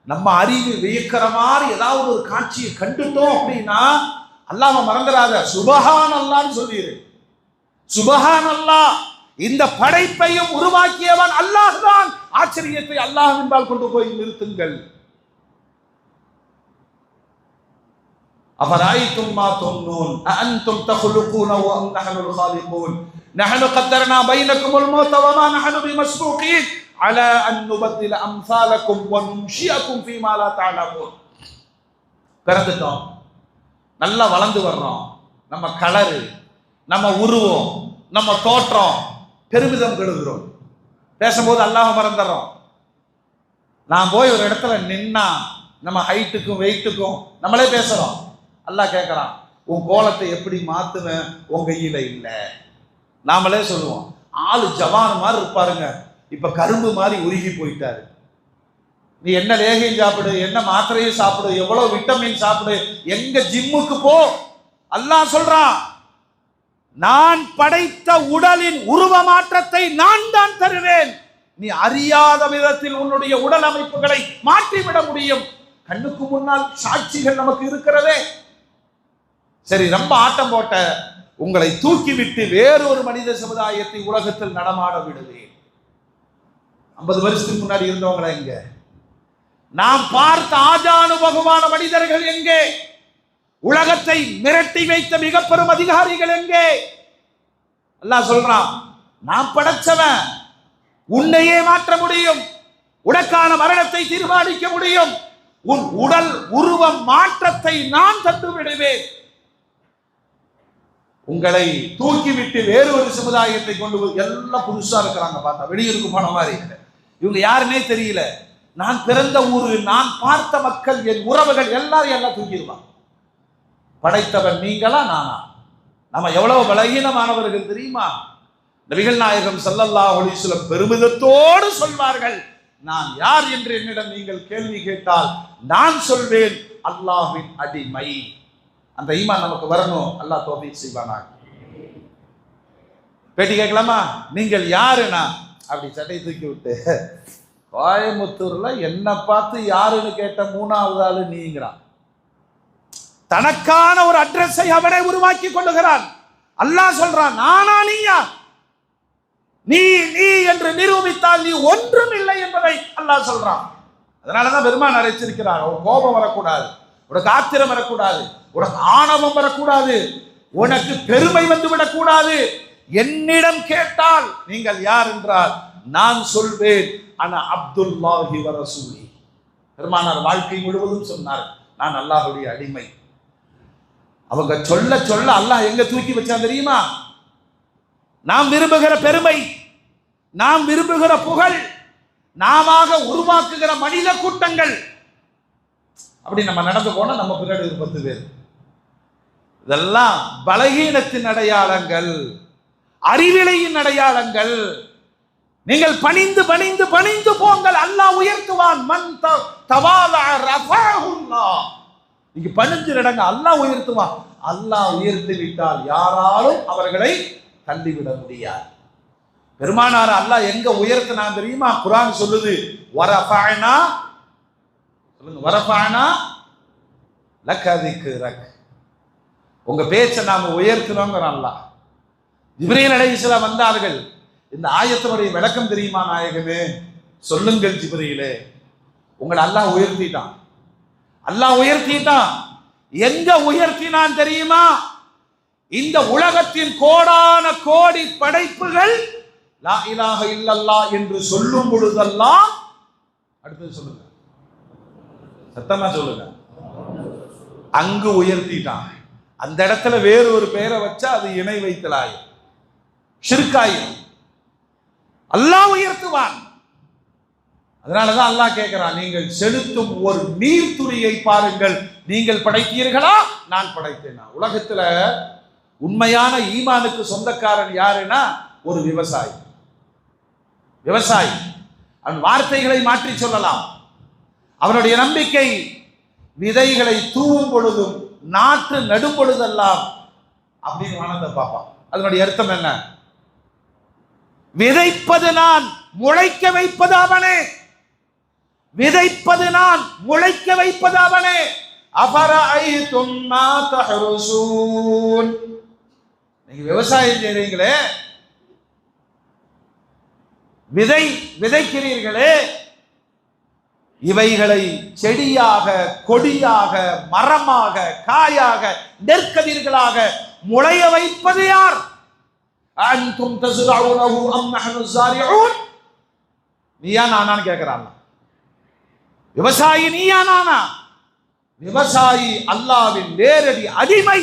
நம்ம அறிவு வியக்கிற மாதிரி ஏதாவது ஒரு காட்சியை கண்டுட்டோம் அப்படின்னா அல்லாஹ்வ மறந்துடாத, சுபஹானல்லாஹ்னு சொல்லிரு. சுபஹானல்லாஹ், இந்த படைப்பையும் உருவாக்கியவன் அல்லாஹ் தான். ஆச்சரியத்தை அல்லாஹ்வின்பால் கொண்டு போய் நிறுத்துங்கள். அஃபராய்தும் மா தும்னூன் அஅன்தும் தக்லுகூனஹு அம் நஹ்னுல் காலிகூன் நஹ்னு கத்தர்னா பைனக்குமுல் மௌத வமா நஹ்னு பிமஸ்பூகீன் அலா அன் நுபத்தில அம்சாலக்கும் வ நுன்ஷியக்கும் ஃபீமா லா தஅலமூன். பிறந்துட்டோம், நல்லா வளர்ந்து வர்றோம். நம்ம கலரு, நம்ம உருவம், நம்ம தோற்றம் பெருமிதம் கெடுகிறோம். பேசும்போது அல்லாஹ் மறந்துடுறோம். நான் போய் ஒரு இடத்துல நின்னா நம்ம ஹைட்டுக்கும் வெயிட்டுக்கும் நம்மளே பேசுறோம். அல்லாஹ் கேட்கறான், உன் கோலத்தை எப்படி மாத்துவேன், உன் கையில இல்ல. நாமளே சொல்லுவோம், ஆளு ஜவான் மாதிரி இருப்பாருங்க, இப்ப கரும்பு மாதிரி உருகி போயிட்டாரு. நீ என்ன லேகியம் சாப்பிடு, என்ன மாத்திரையும் சாப்பிடு, எவ்வளவு விட்டமின் சாப்பிடு, எங்க ஜிம்முக்கு போ. அல்லாஹ் சொல்றான், நான் படைத்த உடலின் உருவ மாற்றத்தை நான் தான் தருவேன். நீ அறியாத விதத்தில் உன்னுடைய உடல் அமைப்புகளை மாற்றிவிட முடியும். கண்ணுக்கு முன்னால் சாட்சிகள் நமக்கு இருக்கிறதே. சரி, ரொம்ப ஆட்டம் போட்ட உங்களை தூக்கிவிட்டு வேறொரு மனித சமுதாயத்தை உலகத்தில் நடமாட விடுவேன். 50 வருஷத்துக்கு முன்னாடி இருந்தவங்களை எங்க? நாம் பார்த்த ஆஜானுபகமான மனிதர்கள் எங்கே? உலகத்தை மிரட்டி வைத்த மிக பெரும் அதிகாரிகள் எங்கே? அல்லாஹ் சொல்றான், நான் படைச்சவன், உன்னையே மாற்ற முடியும், உனக்கான மரணத்தை தீர்மானிக்க முடியும், உன் உடல் உருவ மாற்றத்தை நான் தந்து விடுவேன். உங்களை தூக்கிவிட்டு வேறு ஒரு சமுதாயத்தை கொண்டு போய் எல்லாம் புதுசா இருக்கிறாங்க. பார்த்தா வெளியூருக்கு போன மாதிரி, இவங்க யாருன்னே தெரியல. நான் பிறந்த ஊரு, நான் பார்த்த மக்கள், என் உறவுகள் எல்லாரும் எல்லாம் தூக்கிடுவாங்க. படைத்தவன் நீங்களா நானா? நம்ம எவ்வளவு பலகீனமானவர்கள் தெரியுமா? நபிகள் நாயகம் ஸல்லல்லாஹு அலைஹி வஸல்லம் பெருமிதத்தோடு சொல்வார்கள், நான் யார் என்று என்னிடம் நீங்கள் கேள்வி கேட்டால் நான் சொல்வேன், அல்லாஹ்வின் அடிமை. அந்த ஈமான் நமக்கு வரணும். அல்லாஹ் தௌஃபீக் செய்வானாக. பேட்டி கேட்கலாமா? நீங்கள் யாருன்னா அப்படி சட்டை தூக்கி விட்டு, கோயம்புத்தூர்ல என்ன பார்த்து யாருன்னு கேட்ட 3வது ஆளு நீங்கிறான். தனக்கான ஒரு அட்ரஸை அவனை உருவாக்கி கொள்ளுகிறான். அல்லாஹ் சொல்றான், நானா நீயா? நீ நீ என்று நிரூபித்தால் நீ ஒன்றும் இல்லை என்பதை அல்லாஹ் சொல்றான். அதனாலதான் பெருமான் அழைச்சிருக்கிறார், ஒரு கோபம் வரக்கூடாது, உனக்கு ஆத்திரம் வரக்கூடாது, உனக்கு ஆணவம் வரக்கூடாது, உனக்கு பெருமை வந்துவிடக் கூடாது. என்னிடம் கேட்டால் நீங்கள் யார் என்றால் நான் சொல்வேன், அன அப்துல்லாஹி வ ரசூலி. பெருமானார் வாழ்க்கை முழுவதும் சொன்னார், நான் அல்லாஹ்வுடைய அடிமை. அவங்க சொல்ல சொல்ல அல்லாஹ் எங்க தூக்கி வச்சான் தெரியுமா? நாம் விரும்புகிற பெருமை, நாம் விரும்புகிற புகழ், நாம உருவாக்குகிற மனித கூட்டங்கள், அப்படி நம்ம நடந்து போனா நம்ம பின்னாடி ஒரு 10 பேர். இதெல்லாம் பலகீனத்தின் அடையாளங்கள், அறிவிலையின் அடையாளங்கள். நீங்கள் பணிந்து பணிந்து பணிந்து போங்கள், அல்லாஹ் உயர்த்துவான். மன் தவாலா ரஃபஅஹுல்லாஹ். நீங்க பணிஞ்சு நடங்க, அல்லாஹ் உயர்த்துவான். அல்லாஹ் உயர்த்தி விட்டால் யாராலும் அவர்களை தள்ளிவிட முடியாது. பெருமானார் அல்லாஹ் எங்க உயர்த்தினான் தெரியுமா? குர்ஆன் சொல்லுது, வரஃபஅனா, சொல்லுங்க, வரஃபஅனா லக திக்ரக். உங்க பேச்சை நாம உயர்த்தினோங்கிறான் அல்லாஹ். ஜிப்ரீல் அலைஹிஸ்ஸலாம் வந்தார்கள். இந்த ஆயத்தினுடைய விளக்கம் தெரியுமா நாயகமே? சொல்லுங்கள் ஜிப்ரீலே. உங்களை அல்லாஹ் உயர்த்திட்டான். அல்லாஹ் உயர்த்திட்டான். எங்க உயர்த்தினான் தெரியுமா? இந்த உலகத்தின் கோடான கோடி படைப்புகள் லா இலாஹ இல்லல்லாஹ் என்று சொல்லும் பொழுதெல்லாம், அடுத்தது சொல்லுங்க, சத்தமா சொல்லுங்க, அங்கு உயர்த்திட்டான். அந்த இடத்துல வேறு ஒரு பெயரை வச்சா அது இணை வைத்தலாயும், ஷிர்காயும். அல்லாஹ் உயர்த்துவான். அதனாலதான் அல்லாஹ் கேட்கிறான், நீங்கள் செலுத்தும் ஒரு நீர்த்துளியை பாருங்கள், நீங்கள் படைத்தீர்களா நான் படைத்தேனா? உலகத்துல உண்மையான ஈமானுக்கு சொந்தக்காரன் யாருன்னா ஒரு விவசாயி. விவசாயி அவன் வார்த்தைகளை மாற்றி சொல்லலாம். அவனுடைய நம்பிக்கை விதைகளை தூவும் பொழுதும் நாற்று நடும் பொழுதெல்லாம் அப்படின்னு வானத்தை பார்ப்பான். அதனுடைய அர்த்தம் என்ன? விதைப்பது நான், முளைக்க வைப்பது அவனே. விதைப்பது நான், முளைக்க வைப்பது அவனே. அஃபரஐதும் மா தஹ்ருசூன். நீங்க விவசாயம் செய்றீங்களே, விதைக்கிறீர்களே, இவைகளை செடியாக, கொடியாக, மரமாக, காயாக, நெற்கதிர்களாக முளைய வைப்பது யார்? அன்தும் தஸ்ரஊனஹு அம் நஹ்னு ஸாரிஊன். நீயா நானான்னு கேட்கிறான். விவசாயி நீயா நானா? விவசாயி அல்லாஹ்வின் நேரடி அடிமை.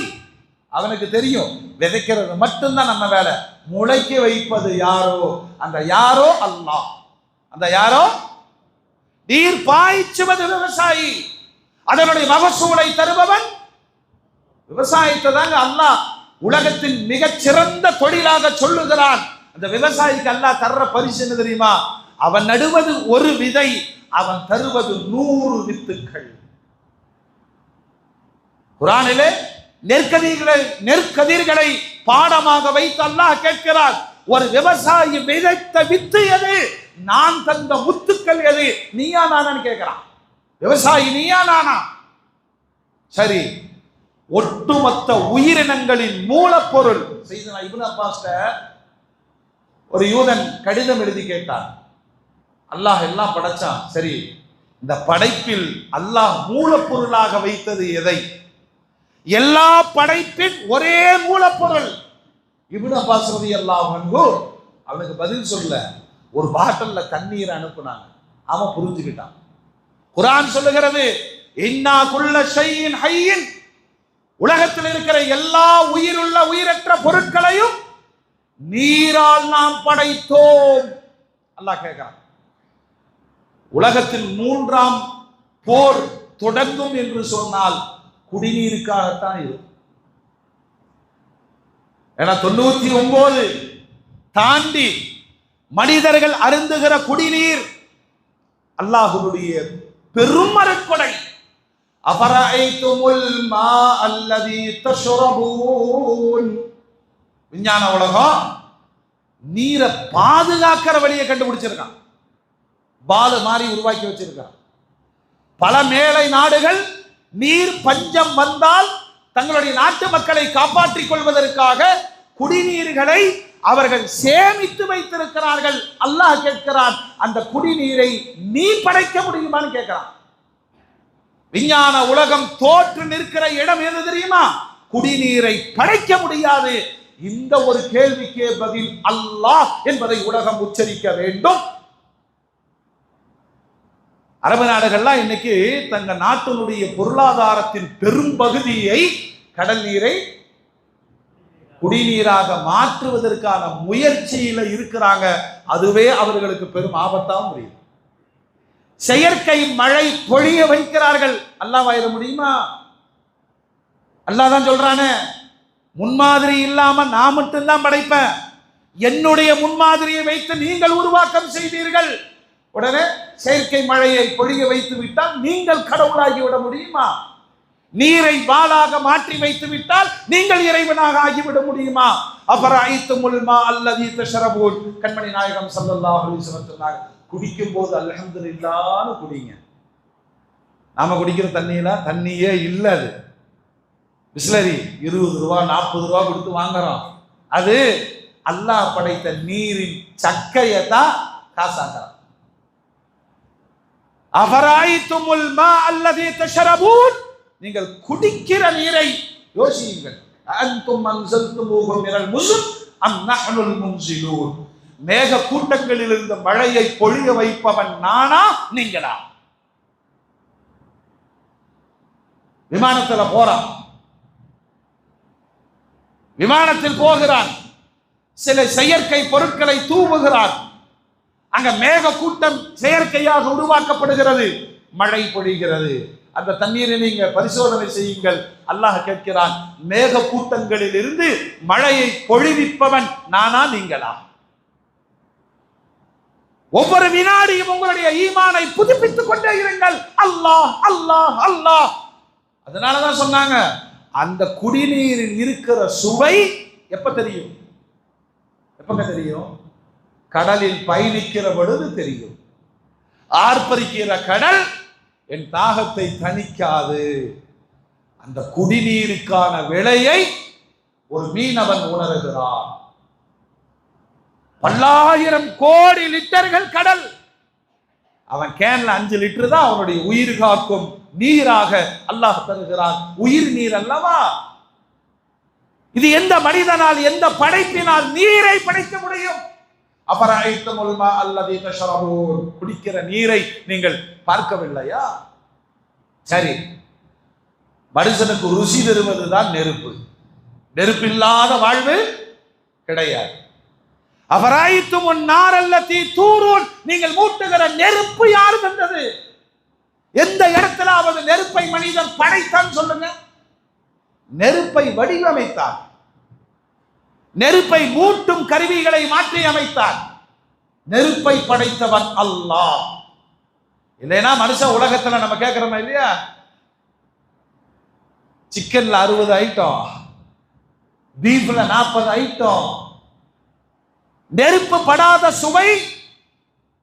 அவனுக்கு தெரியும் விதைக்கிறது மட்டும்தான் நம்ம வேலை. முளைக்க வைப்பது யாரோ அந்த யாரோ அல்லாஹ். அந்த யாரோ நீர் பாய்ச்சுவது விவசாயி, அதனுடைய மகசூலை தருபவன் விவசாயத்தை தாங்க அல்லாஹ் உலகத்தின் மிகச் சிறந்த தொழிலாக சொல்லுகிறான். அந்த விவசாயிக்கு அல்லாஹ் தர்ற பரிசு என்ன தெரியுமா? அவன் நடுவது ஒரு விதை, அவன் தருவது 100 வித்துக்கள். குர்ஆனிலே நெற்கதிர்களை பாடமாக வைத்து அல்லாஹ் கேட்கிறார், ஒரு விவசாயி விதைத்த வித்து எது? நான் தந்த முத்துக்கள் எது? நீயா நானான்னு கேட்கிறான். விவசாயி நீயா நானா? சரி, ஒட்டுமொத்த உயிரினங்களின் மூலப்பொருள். செய்தனா இப்னு அப்பாஸ் ஒரு யூதன் கடிதம் எழுதி கேட்டான், அல்லாஹ் எல்லாம் படைச்சான், சரி இந்த படைப்பில் அல்லாஹ் மூலப்பொருளாக வைத்தது எதை? எல்லா படைப்பின் ஒரே மூலப்பொருள். இப்னு அப்பாஸ் ரலியல்லாஹு அன்ஹு அவனுக்கு பதில் சொல்ல ஒரு பாட்டில்ல தண்ணீர் அனுப்புனாங்க. அவன் புரிஞ்சுக்கிட்டான். குர்ஆன் சொல்லுகிறது, இன்னா குல்ல ஷைஇன் ஹய்யின், உலகத்தில் இருக்கிற எல்லா உயிருள்ள உயிரற்ற பொருட்களையும் நீரால் நாம் படைத்தோம். அல்லாஹ் கேட்கிறான். உலகத்தில் 3ஆம் போர் தொடங்கும் என்று சொன்னால் குடிநீருக்காகத்தான் இருக்கும். ஏன்னா 99 தாண்டி மனிதர்கள் அருந்துகிற குடிநீர் அல்லாஹ்வுடைய பெரும் அருட்கொடை. அஃபரஐதுமுல் மா அல்லதி தஷ்ரபூன். விஞ்ஞான உலகம் நீரை பாதுகாக்கிற வழியை கண்டுபிடிச்சிருக்கான். பால் மாதிரி உருவாக்கி வச்சிருக்கான். பல மேலை நாடுகள் நீர் பஞ்சம் வந்தால் தங்களுடைய நாட்டு மக்களை காப்பாற்றிக் கொள்வதற்காக குடிநீர்களை அவர்கள் சேமித்து வைத்திருக்கிறார்கள். அல்லாஹ் கேட்கிறான், அந்த குடிநீரை நீ படைக்க முடியுமான்னு கேட்கிறான். விஞ்ஞான உலகம் தோற்று நிற்கிற இடம் எது தெரியுமா? குடிநீரை படைக்க முடியாது. இந்த ஒரு கேள்விக்கே பதில் அல்லாஹ் என்பதை உலகம் உச்சரிக்க வேண்டும். அரபு நாடுகள்லாம் இன்னைக்கு தங்க நாட்டினுடைய பொருளாதாரத்தின் பெரும் பகுதியை கடல் நீரை குடிநீராக மாற்றுவதற்கான முயற்சியில இருக்கிறாங்க. அதுவே அவர்களுக்கு பெரும் ஆபத்தாகவும் முடியும். செயற்கை மழை பொழிய வைக்கிறார்கள். அல்லாஹ் வாயிட முடியுமா? அல்லாஹ் தான் சொல்றானே, முன்மாதிரி இல்லாம நான் மட்டும்தான் படைப்பேன், என்னுடைய முன்மாதிரியை வைத்து நீங்கள் உருவாக்கம் செய்தீர்கள். உடனே செயற்கை மழையை பொழிய வைத்து விட்டால் நீங்கள் கடவுளாகி விட முடியுமா? நீரை வாளாக மாற்றி வைத்து விட்டால் நீங்கள் இறைவனாக ஆகிவிட முடியுமா? அஃபரஐதுமுல் மா அல்லதி தஷ்ரபூன். கண்மணி நாயகம் ஸல்லல்லாஹு அலைஹி வஸல்லம் சொன்னாங்க, குடிக்கும் போது அல்ஹம்துலில்லாஹ்னு குடிங்க. நாம குடிக்கிற தண்ணியே இல்லை. அது பிஸ்லரி 20 ரூபா 40 ரூபா கொடுத்து வாங்குறோம். அது அல்லாஹ் படைத்த நீரின் சக்கையை தான் காசாக்குறான். அஃபரஐதுமுல் மா அல்லதி தஷ்ரபூன். நீங்கள் குடிக்கிற நீரை யோசியுங்கள். அன்தும் அன்ஸல்துமூஹு மினல் முஸ்ன் அம் நஹ்னுல் முன்ஸிலூன். மேக கூட்டங்களில் இருந்த மழையை பொழிய வைப்பவன் நானா நீங்களா? விமானத்தில் போறான், விமானத்தில் போகிறான், சில செயற்கை பொருட்களை தூவுகிறான். அங்க மேக கூட்டம் செயற்கையாக உருவாக்கப்படுகிறது, மழை பொழிகிறது. அந்த தண்ணீரை நீங்க பரிசோதனை செய்யுங்கள். அல்லாஹ் கேட்கிறான், மேக கூட்டங்களில் இருந்து மழையை பொழிவிப்பவன் நானா நீங்களா? ஒவ்வொரு வினாடியும் உங்களுடைய ஈமானை புதுப்பித்துக் கொண்டே இருங்கள். அல்லாஹ் அல்லாஹ் அல்லாஹ். அதனாலதான் சொன்னாங்க, அந்த குடிநீரில் இருக்கிற சுவை எப்ப தெரியும்? எப்பங்க தெரியும்? கடலில் பயணிக்கிற பொழுது தெரியும். ஆர்ப்பரிக்கிற கடல் என் தாகத்தை தணிக்காது. அந்த குடிநீருக்கான விலையை ஒரு மீனவன் உணர்கிறான். பல்லாயிரம் கோடி லிட்டர்கள் கடல், அவன் கேன்ல 5 லிட்டர் தான் அவனுடைய உயிர் காக்கும் நீராக அல்லாஹ் தருகிறான். உயிர் நீர் அல்லவா? இது எந்த மனிதனால், எந்த படைப்பினால் நீரை படைக்க முடியும்? அஃபரஐதுமுல் மா அல்லதி தஷ்ரபூன். குடிக்கிற நீரை நீங்கள் பார்க்கவில்லையா? சரி, மனுஷனுக்கு ருசி தருவதுதான் நெருப்பு. நெருப்பில்லாத வாழ்வு கிடையாது. அபராயித்தும் நாரல்லதி தூரூன், நீங்கள் மூட்டுகிற நெருப்பு யாரு தந்தது? எந்த இடத்திலாவது நெருப்பை மனிதன் படைத்தான் சொல்லுங்க? நெருப்பை வடிவமைத்தான், நெருப்பை மூட்டும் கருவிகளை மாற்றி அமைத்தான். நெருப்பை படைத்தவன் அல்லாஹ். இல்லைன்னா மனுஷன் உலகத்துல நம்ம கேட்கிறோமா இல்லையா, சிக்கன்ல 60 ஐட்டம், பீஃப்ல 40 ஐட்டம். நெருப்பு படாத சுவை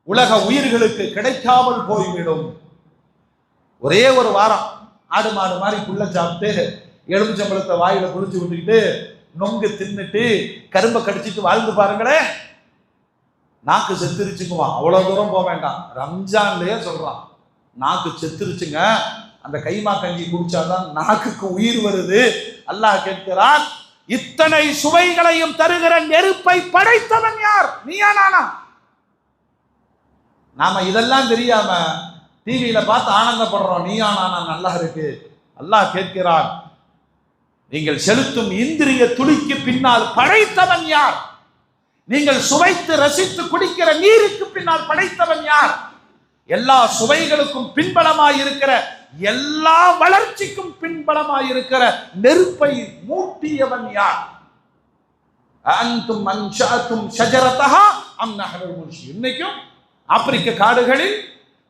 உலக உயிர்களுக்கு கிடைக்காமல் போய்விடும். ஒரே ஒரு வாரம் ஆடு மாடு மாதிரி புள்ள சாப்பிட்டு எலுமிச்சம்பழத்தை வாயில குளிச்சு விட்டுக்கிட்டு நொங்கு தின்னுட்டு கரும்பை கடிச்சிட்டு வாழ்ந்து பாருங்களேன், நாக்கு செத்துருச்சுக்குவான். அவ்வளவு தூரம் போக வேண்டாம், ரம்ஜான்லயே சொல்றான் நாக்கு செத்துருச்சுங்க, அந்த கைமா கஞ்சி குடிச்சாதான் நாக்குக்கு உயிர் வருது. அல்லாஹ் கேட்கிறான், இத்தனை சுவைகளையும் தருகிற நெருப்பை படைத்தவன் யார்? நீயா நானா? நாம இதெல்லாம் தெரியாம டிவியில பார்த்து ஆனந்தப்படுறோம், நீயா நானா நல்லா இருக்கு. அல்லாஹ் கேட்கிறான், நீங்கள் செலுத்தும் இந்திரிய துளிக்கு பின்னால் படைத்தவன் யார்? நீங்கள் சுவைத்து ரசித்து குடிக்கிற நீருக்கு பின்னால் படைத்தவன் யார்? எல்லா சுவைகளுக்கும் பின்பலமாய் இருக்கிற, எல்லா வளர்ச்சிக்கும் பின்பலமாய் இருக்கிற நெருப்பை மூட்டியவன் யார்? அன்தும் அன்ஷஅதும் ஷஜரதஹா அம் நஹ்னுல் முன்ஷி. இன்னைக்கும் ஆப்பிரிக்க காடுகளில்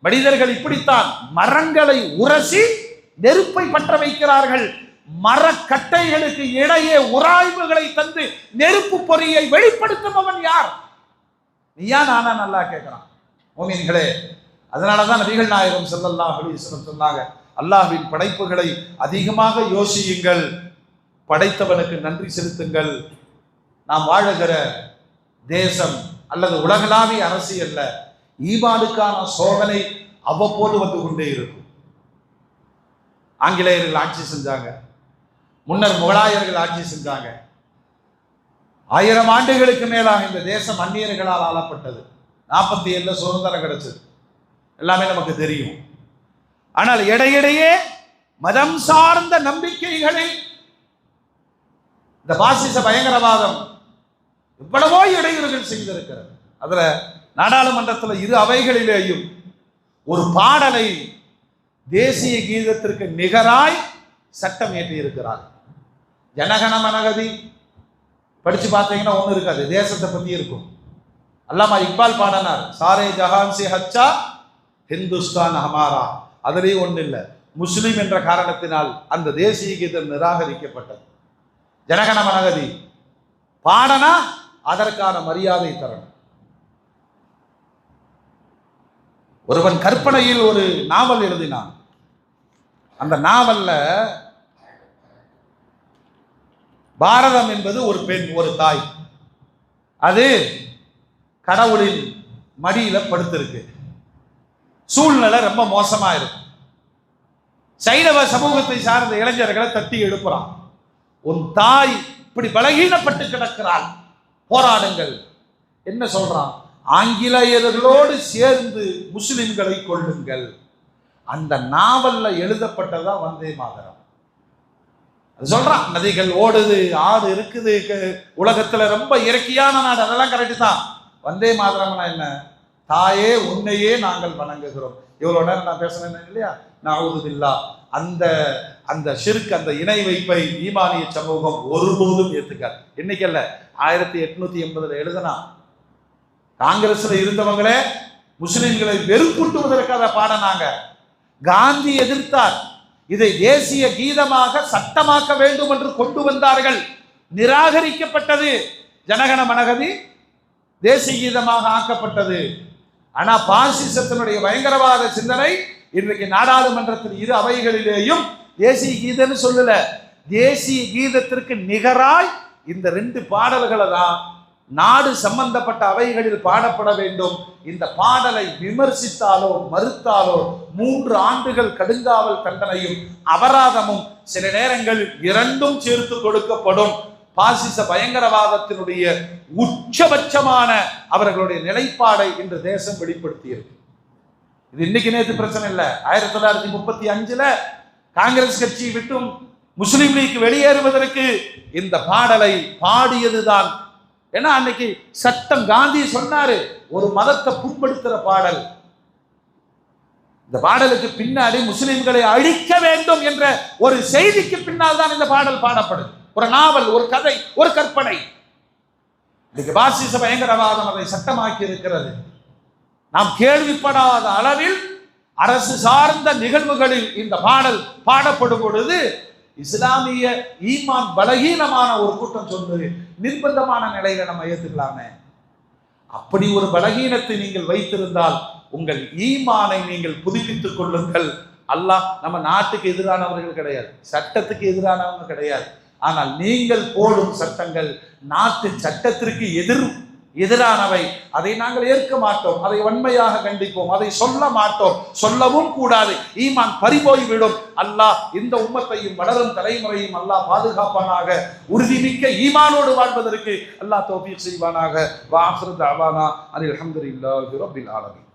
மனிதர்கள் இப்படித்தான் மரங்களை உரசி நெருப்பை பற்ற வைக்கிறார்கள். மரக்கட்டைகளுக்கு இடையே உராய்வுகளை தந்து நெருப்பு பொறியை வெளிப்படுத்துபவன் யார்? நீயா நானா? நல்லா கேட்கிறான். மோமின்களே, அதனாலதான் நபிகள் நாயகம் ஸல்லல்லாஹு அலைஹி வஸல்லம் சொன்னாங்க, அல்லாஹ்வின் படைப்புகளை அதிகமாக யோசியுங்கள், படைத்தவனுக்கு நன்றி செலுத்துங்கள். நாம் வாழுகிற தேசம் அல்லது உலகளாவிய அரசியல்ல ஈமானுக்கான சோதனை அவ்வப்போது வந்து கொண்டே இருக்கும். ஆங்கிலேயர்கள் ஆட்சி செஞ்சாங்க, முன்னர் முகலாயர்கள் ஆட்சி செஞ்சாங்க. 1000 ஆண்டுகளுக்கு மேலாக இந்த தேசம் அந்நியர்களால் ஆளப்பட்டது. 47 சுதந்திரம் கிடைச்சது, எல்லாமே நமக்கு தெரியும். ஆனால் இடையிடையே மதம் சார்ந்த நம்பிக்கைகளில் இந்த பாசிச பயங்கரவாதம் எவ்வளவோ இடையூறுகள் செய்திருக்கிறது. அதுல நாடாளுமன்றத்தில் 2 அவைகளிலேயும் ஒரு பாடலை தேசிய கீதத்திற்கு நிகராய் சட்டம் ஏற்றி இருக்கிறார். ஜனகண மனகதி படிச்சு பார்த்தீங்கன்னா ஒண்ணு இருக்காது, தேசத்தை பத்தி இருக்கும். அல்லாமா இக்பால் பாடனார், சாரே ஜஹான் சே ஹச்சா ஹிந்துஸ்தான் ஹமாரா. அதுலேயும் ஒண்ணு இல்லை, முஸ்லிம் என்ற காரணத்தினால் அந்த தேசிய கீதம் நிராகரிக்கப்பட்டது. ஜனகண மனகதி பாடனா அதற்கான மரியாதை தரணும். ஒருவன் கற்பனையில் ஒரு நாவல் எழுதினான். அந்த நாவல்ல பாரதம் என்பது ஒரு பெண், ஒரு தாய், அது கடவுளின் மடியில படுத்திருக்கு. சூழ்நிலை ரொம்ப மோசமா இருக்கு. சைனவ சமூகத்தை சார்ந்த இளைஞர்களை தட்டி எழுப்புறான், உன் தாய் இப்படி பலகீனப்பட்டு கிடக்கிறாள், போராடுங்கள். என்ன சொல்றான்? ஆங்கிலேயர்களோடு சேர்ந்து முஸ்லிம்களை கொள்ளுங்கள். அந்த நாவல்ல எழுதப்பட்டதா வந்தே மாதரம். அது சொல்றான், நதிகள் ஓடுது, ஆறு இருக்குது, உலகத்துல ரொம்ப இயற்கையான நாடு, அதெல்லாம் கரெக்டு தான். வந்தே மாதரம்னா என்ன? தாயே உன்னையே நாங்கள் வணங்குகிறோம். இவ்வளவு நேரம் நான் பேசுனேன் இல்லையா, நஅூதுபில்லாஹ். அந்த அந்த ஷிர்க், அந்த இணை வைப்பை ஈமானிய சமூகம் ஒருபோதும் ஏத்துக்காது. இன்னைக்கு அல்ல, 1880 எழுதுனா காங்கிரஸ்ல இருந்தவங்களே முஸ்லிம்களை வெறுப்பூட்டுவதற்காக பாடினாங்க. காந்தி எதிர்த்தார். இதை தேசிய கீதமாக சட்டமாக்க வேண்டும் என்று கொண்டு வந்தார்கள், நிராகரிக்கப்பட்டது. ஜனகண மனகதி தேசிய கீதமாக ஆக்கப்பட்டது. ஆனா பாசிசத்தினுடைய பயங்கரவாத சிந்தனை இன்றைக்கு நாடாளுமன்றத்தில் 2 அவைகளிலேயும் தேசிய கீதம்னு சொல்லல, தேசிய கீதத்திற்கு நிகராய் இந்த 2 பாடல்களை தான் நாடு சம்பந்தப்பட்ட அவைகளில் பாடப்பட வேண்டும். இந்த பாடலை விமர்சித்தாலோ மறுத்தாலோ 3 ஆண்டுகள் கடுங்காவல் தண்டனையும் அபராதமும், சில நேரங்களில் 2ம் சேர்த்து கொடுக்கப்படும். பாசிச பயங்கரவாதத்தினுடைய உச்சபட்சமான அவர்களுடைய நிலைப்பாடை இந்த தேசம் வெளிப்படுத்தியிருக்கு. இது இன்னைக்கு நேற்று பிரச்சனை இல்லை. 1935 காங்கிரஸ் கட்சி விட்டும் முஸ்லிம் லீக் வெளியேறுவதற்கு இந்த பாடலை பாடியதுதான். ஏன்னா அன்னைக்கு சட்டம் காந்தி சொன்னாரு, ஒரு மதத்தை புண்படுத்துற பாடல். இந்த பாடலுக்கு பின்னாடி முஸ்லிம்களை அழிக்க வேண்டும் என்ற ஒரு செய்திக்கு பின்னால் தான் இந்த பாடல் பாடப்படுது. ஒரு நாவல், ஒரு கதை, ஒரு கற்பனை. இன்னைக்கு பாசிச பயங்கரவாதம் அதை சட்டமாக்கி இருக்கிறது. நாம் கேள்விப்படாத அளவில் அரசு சார்ந்த நிகழ்வுகளில் இந்த பாடல் பாடப்படும் பொழுது இஸ்லாமிய ஈமான் பலகீனமான ஒரு கூட்டம் சொன்னது நிர்பந்தமான நிலையில நம்ம ஏற்றுக்கலாமே. அப்படி ஒரு பலகீனத்தை நீங்கள் வைத்திருந்தால் உங்கள் ஈமானை நீங்கள் புதுப்பித்துக் கொள்ளுங்கள். அல்லாஹ் நம்ம நாட்டுக்கு எதிரானவர்கள் கிடையாது, சட்டத்துக்கு எதிரானவங்க கிடையாது. ஆனால் நீங்கள் போடும் சட்டங்கள் நாட்டு சட்டத்திற்கு எதிரானவை. அதை நாங்கள் ஏற்க மாட்டோம், அதை வன்மையாக கண்டிப்போம், அதை சொல்ல மாட்டோம், சொல்லவும் கூடாது. ஈமான் பறிபோய்விடும். அல்லாஹ் இந்த உம்மத்தையும் வளரும் தலைமுறையும் அல்லாஹ் பாதுகாப்பானாக. உறுதிமிக்க ஈமானோடு வாழ்வதற்கு அல்லாஹ் தௌஃபீக் செய்வானாக. வ ஆகிரு தஅவானா அனில் ஹம்துலில்லாஹி ரப்பில் ஆலமீன்.